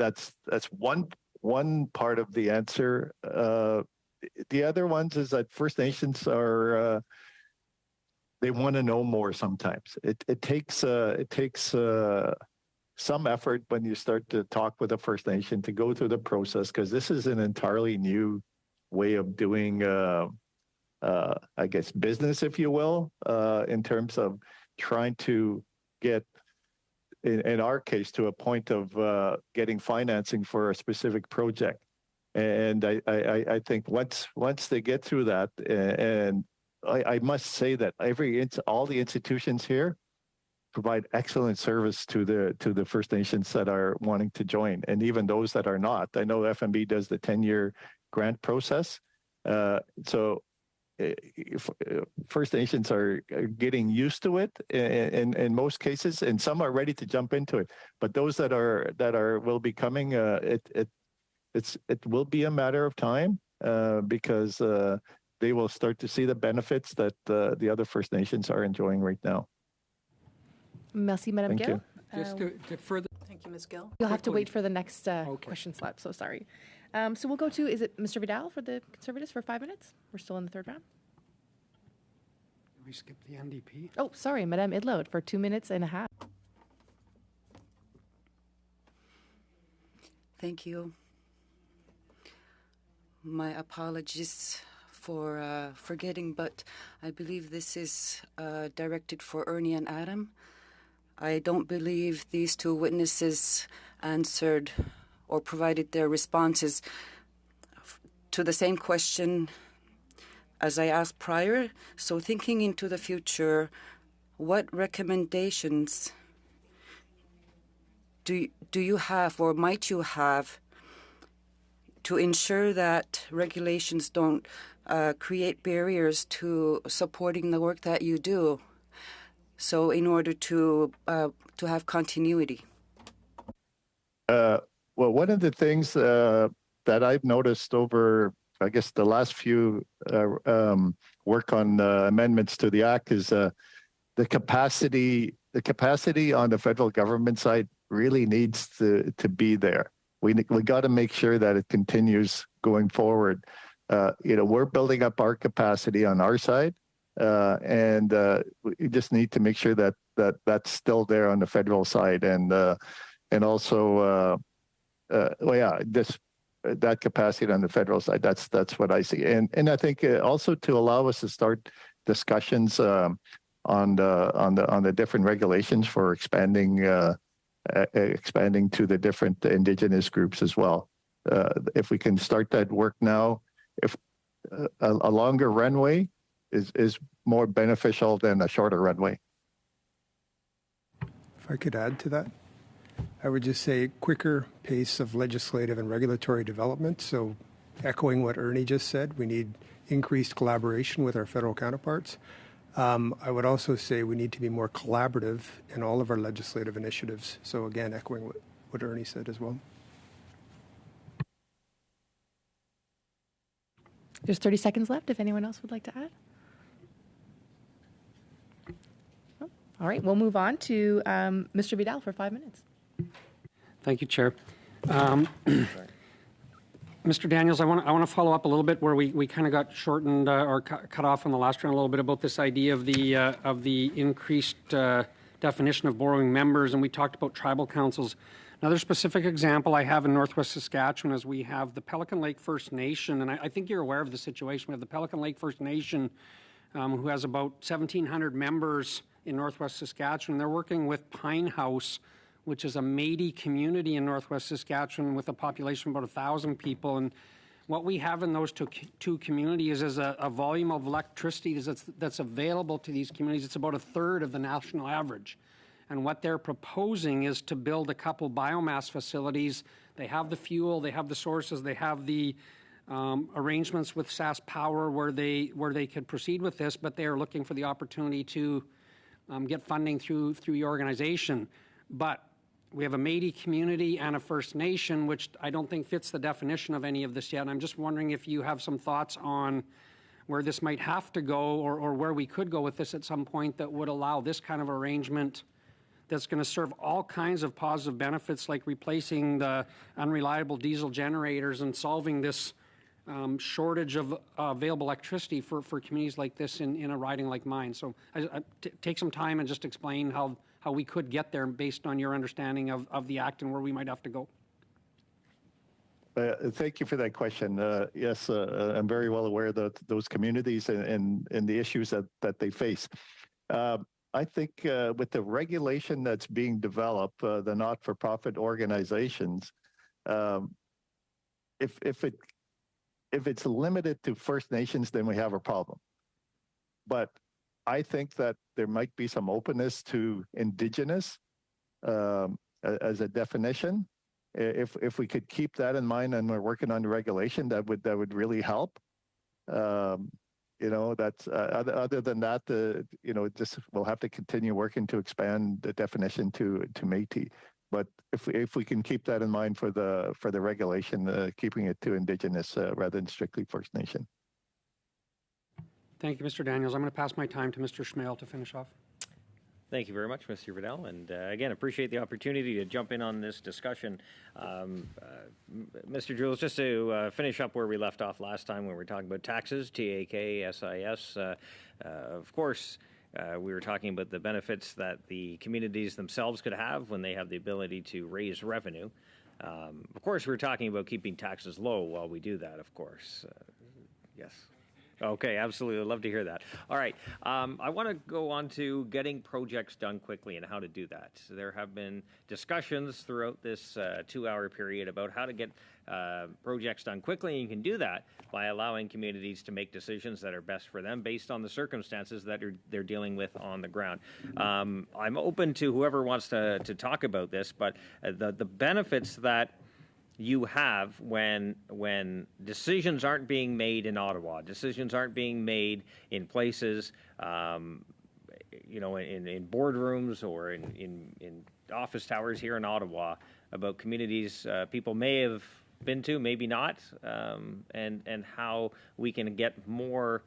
that's one part of the answer. The other ones is that First Nations are. They want to know more sometimes. It takes some effort when you start to talk with a First Nation to go through the process, because this is an entirely new way of doing, I guess, business, if you will, in terms of trying to get, in our case, to a point of getting financing for a specific project. And I think once they get through that, and I must say that all the institutions here provide excellent service to the First Nations that are wanting to join, and even those that are not. I know FMB does the 10-year grant process, so First Nations are getting used to it in most cases, and some are ready to jump into it. But those that will be coming, it will be a matter of time because. They will start to see the benefits that the other First Nations are enjoying right now. Merci, Madame Gill. Just to further. Thank you, Ms. Gill. You'll have to wait for the next question slot, so sorry. So we'll go to, is it Mr. Vidal for the Conservatives for 5 minutes? We're still in the third round. We skip the NDP. Oh, sorry, Madame Idlode for 2 minutes and a half. Thank you. My apologies for forgetting, but I believe this is directed for Ernie and Adam. I don't believe these two witnesses answered or provided their responses to the same question as I asked prior. So thinking into the future, what recommendations do you have or might you have to ensure that regulations don't create barriers to supporting the work that you do? So in order to have continuity. Well, one of the things that I've noticed over, I guess, the last few work on amendments to the act is the capacity. The capacity on the federal government side really needs to be there. We got to make sure that it continues going forward. We're building up our capacity on our side, and we just need to make sure that that's still there on the federal side, and also, that capacity on the federal side. That's what I see, and I think also to allow us to start discussions on the different regulations for expanding to the different Indigenous groups as well. If we can start that work now, if a longer runway is more beneficial than a shorter runway. If I could add to that, I would just say quicker pace of legislative and regulatory development. So echoing what Ernie just said, we need increased collaboration with our federal counterparts. I would also say we need to be more collaborative in all of our legislative initiatives. So again, echoing what Ernie said as well. There's 30 seconds left if anyone else would like to add. Oh, all right, we'll move on to Mr. Vidal for 5 minutes. Thank you, Chair. Mr. Daniels, I want to follow up a little bit where we kind of got shortened or cut off on the last round a little bit about this idea of the increased definition of borrowing members, and we talked about tribal councils. Another specific example I have in Northwest Saskatchewan is we have the Pelican Lake First Nation, and I think you're aware of the situation. We have the Pelican Lake First Nation who has about 1,700 members in Northwest Saskatchewan. They're working with Pine House, which is a Métis community in Northwest Saskatchewan with a population of about 1,000 people. And what we have in those two communities is a volume of electricity that's available to these communities. It's about a third of the national average. And what they're proposing is to build a couple biomass facilities. They have the fuel, they have the sources, they have the arrangements with Sask Power where they could proceed with this, but they are looking for the opportunity to get funding through your organization. But we have a Métis community and a First Nation, which I don't think fits the definition of any of this yet. And I'm just wondering if you have some thoughts on where this might have to go or where we could go with this at some point that would allow this kind of arrangement that's going to serve all kinds of positive benefits, like replacing the unreliable diesel generators and solving this shortage of available electricity for communities like this in a riding like mine. So take some time and just explain how we could get there based on your understanding of the act and where we might have to go. Thank you for that question. Yes, I'm very well aware of those communities and the issues that they face. I think with the regulation that's being developed, the not-for-profit organizations, if it's limited to First Nations, then we have a problem. But I think that there might be some openness to Indigenous as a definition. If we could keep that in mind, and we're working on the regulation, that would really help. That's other than that, just we'll have to continue working to expand the definition to Métis. But if we can keep that in mind for the regulation, keeping it to Indigenous rather than strictly First Nation. Thank you, Mr. Daniels. I'm going to pass my time to Mr. Schmale to finish off. Thank you very much, Mr. Vidal. And again, appreciate the opportunity to jump in on this discussion. Mr. Jules, just to finish up where we left off last time when we were talking about taxes, TAK, SIS, of course, we were talking about the benefits that the communities themselves could have when they have the ability to raise revenue. Of course, we're talking about keeping taxes low while we do that, of course. Yes. Okay, absolutely. I'd love to hear that. All right. I want to go on to getting projects done quickly and how to do that. So there have been discussions throughout this 2-hour period about how to get projects done quickly, and you can do that by allowing communities to make decisions that are best for them based on the circumstances that they're dealing with on the ground. I'm open to whoever wants to talk about this, but the benefits that you have when decisions aren't being made in Ottawa, decisions aren't being made in places, in boardrooms or in office towers here in Ottawa about communities people may have been to, maybe not, and how we can get more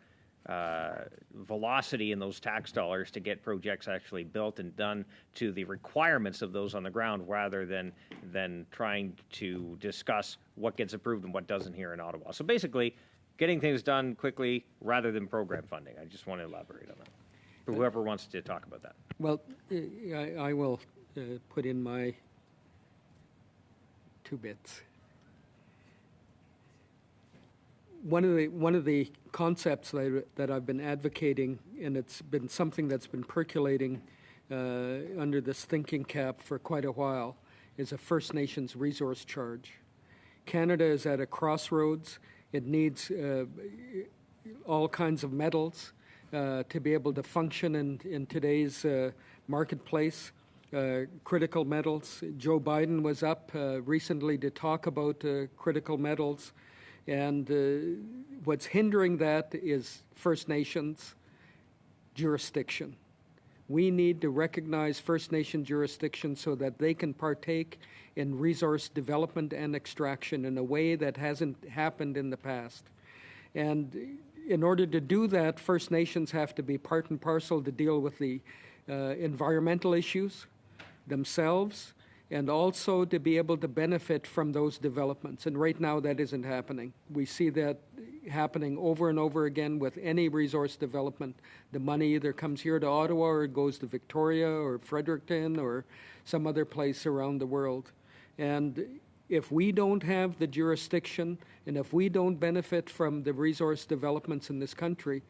velocity in those tax dollars to get projects actually built and done to the requirements of those on the ground, rather than trying to discuss what gets approved and what doesn't here in Ottawa. So basically, getting things done quickly rather than program funding. I just want to elaborate on that for whoever wants to talk about that. Well, I will put in my 2 bits. One of the concepts that I've been advocating, and it's been something that's been percolating under this thinking cap for quite a while, is a First Nations resource charge. Canada is at a crossroads. It needs all kinds of metals to be able to function in today's marketplace. Critical metals. Joe Biden was up recently to talk about critical metals. And what's hindering that is First Nations jurisdiction. We need to recognize First Nation jurisdiction so that they can partake in resource development and extraction in a way that hasn't happened in the past. And in order to do that, First Nations have to be part and parcel to deal with the environmental issues themselves, and also to be able to benefit from those developments. And right now that isn't happening. We see that happening over and over again with any resource development. The money either comes here to Ottawa or it goes to Victoria or Fredericton or some other place around the world. And if we don't have the jurisdiction and if we don't benefit from the resource developments in this country,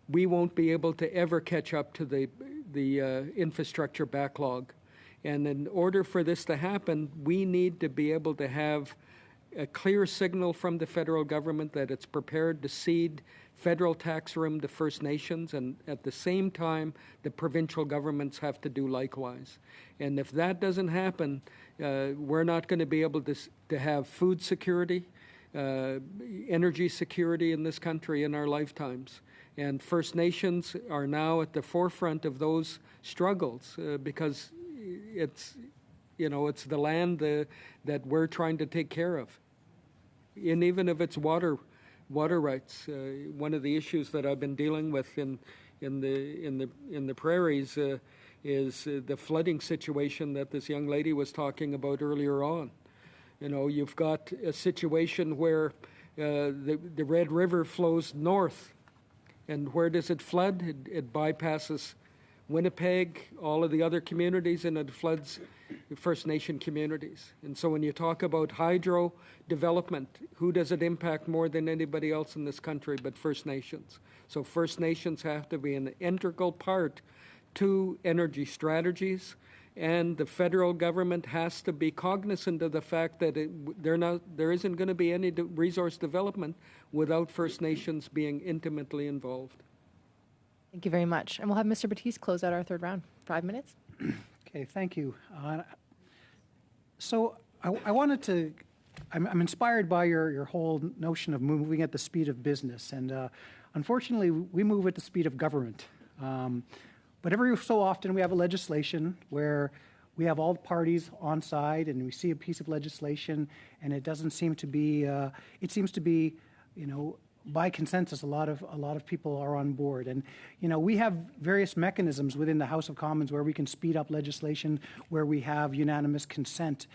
we won't be able to ever catch up to the infrastructure backlog. And in order for this to happen, we need to be able to have a clear signal from the federal government that it's prepared to cede federal tax room to First Nations, and at the same time, the provincial governments have to do likewise. And if that doesn't happen, we're not going to be able to have food security, energy security in this country in our lifetimes. And First Nations are now at the forefront of those struggles because it's the land that we're trying to take care of, and even if it's water rights. One of the issues that I've been dealing with in the prairies is the flooding situation that this young lady was talking about earlier on. You've got a situation where the Red River flows north, and where does it flood? It bypasses Winnipeg, all of the other communities, and it floods First Nation communities. And so when you talk about hydro development, who does it impact more than anybody else in this country but First Nations? So First Nations have to be an integral part to energy strategies, and the federal government has to be cognizant of the fact that there isn't going to be any resource development without First Nations being intimately involved. Thank you very much. And we'll have Mr. Batiste close out our third round. 5 minutes. Okay, thank you. So I wanted to, I'm inspired by your whole notion of moving at the speed of business. And unfortunately, we move at the speed of government. But every so often we have a legislation where we have all parties on side and we see a piece of legislation and it doesn't seem to be, it seems to be, by consensus, a lot of people are on board. And, we have various mechanisms within the House of Commons where we can speed up legislation, where we have unanimous consent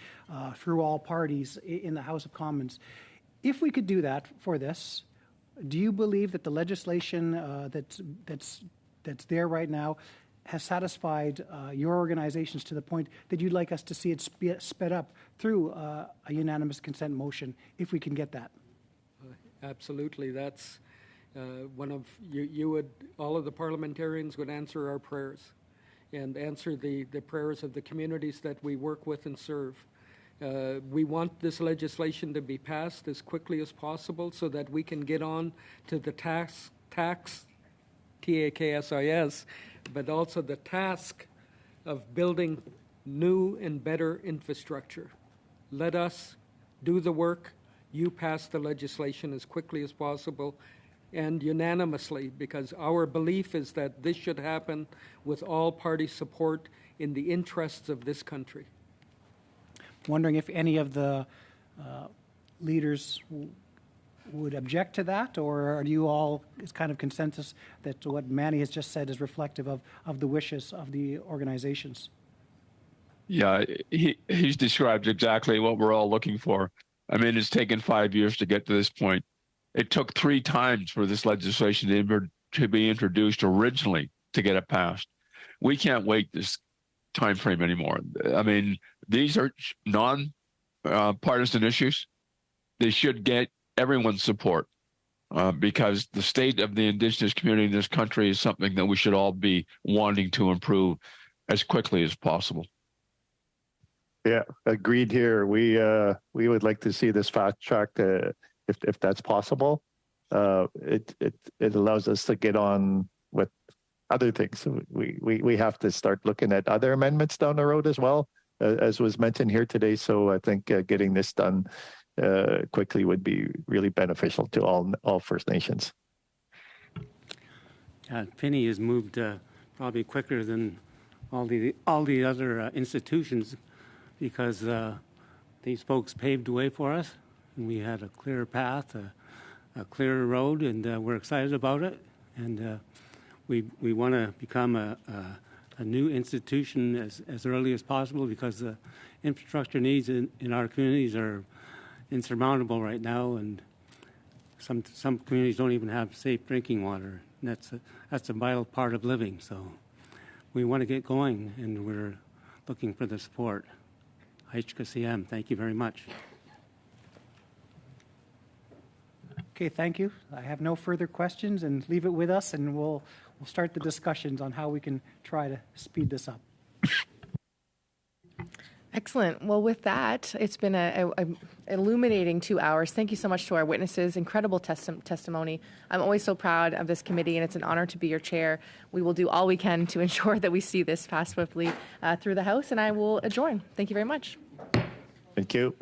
through all parties in the House of Commons. If we could do that for this, do you believe that the legislation that's there right now has satisfied your organizations to the point that you'd like us to see it sped up through a unanimous consent motion, if we can get that? Absolutely. That's one of you would, all of the parliamentarians would answer our prayers and answer the prayers of the communities that we work with and serve. We want this legislation to be passed as quickly as possible so that we can get on to the tax, TAKSIS, but also the task of building new and better infrastructure. Let us do the work. You pass the legislation as quickly as possible. and unanimously, because our belief is that this should happen with all party support in the interests of this country. Wondering if any of the leaders would object to that, or are you all is kind of consensus that what Manny has just said is reflective of the wishes of the organizations? Yeah, he's described exactly what we're all looking for. I mean, it's taken 5 years to get to this point. It took 3 times for this legislation to be introduced originally to get it passed. We can't wait this time frame anymore. I mean, these are non-partisan issues. They should get everyone's support because the state of the Indigenous community in this country is something that we should all be wanting to improve as quickly as possible. Yeah, agreed here. We would like to see this fast tracked if that's possible. It allows us to get on with other things. We have to start looking at other amendments down the road as well, as was mentioned here today. So I think getting this done quickly would be really beneficial to all First Nations. Finney has moved probably quicker than all the other institutions, because these folks paved the way for us, and we had a clear path, a clearer road, and we're excited about it. And we want to become a new institution as early as possible, because the infrastructure needs in our communities are insurmountable right now, and some communities don't even have safe drinking water. And that's a vital part of living. So we want to get going, and we're looking for the support. HKCM, thank you very much. Okay, thank you. I have no further questions, and leave it with us, and we'll start the discussions on how we can try to speed this up. Excellent. Well, with that, it's been an illuminating 2 hours. Thank you so much to our witnesses. Incredible testimony. I'm always so proud of this committee, and it's an honor to be your chair. We will do all we can to ensure that we see this pass swiftly through the House, and I will adjourn. Thank you very much. Thank you.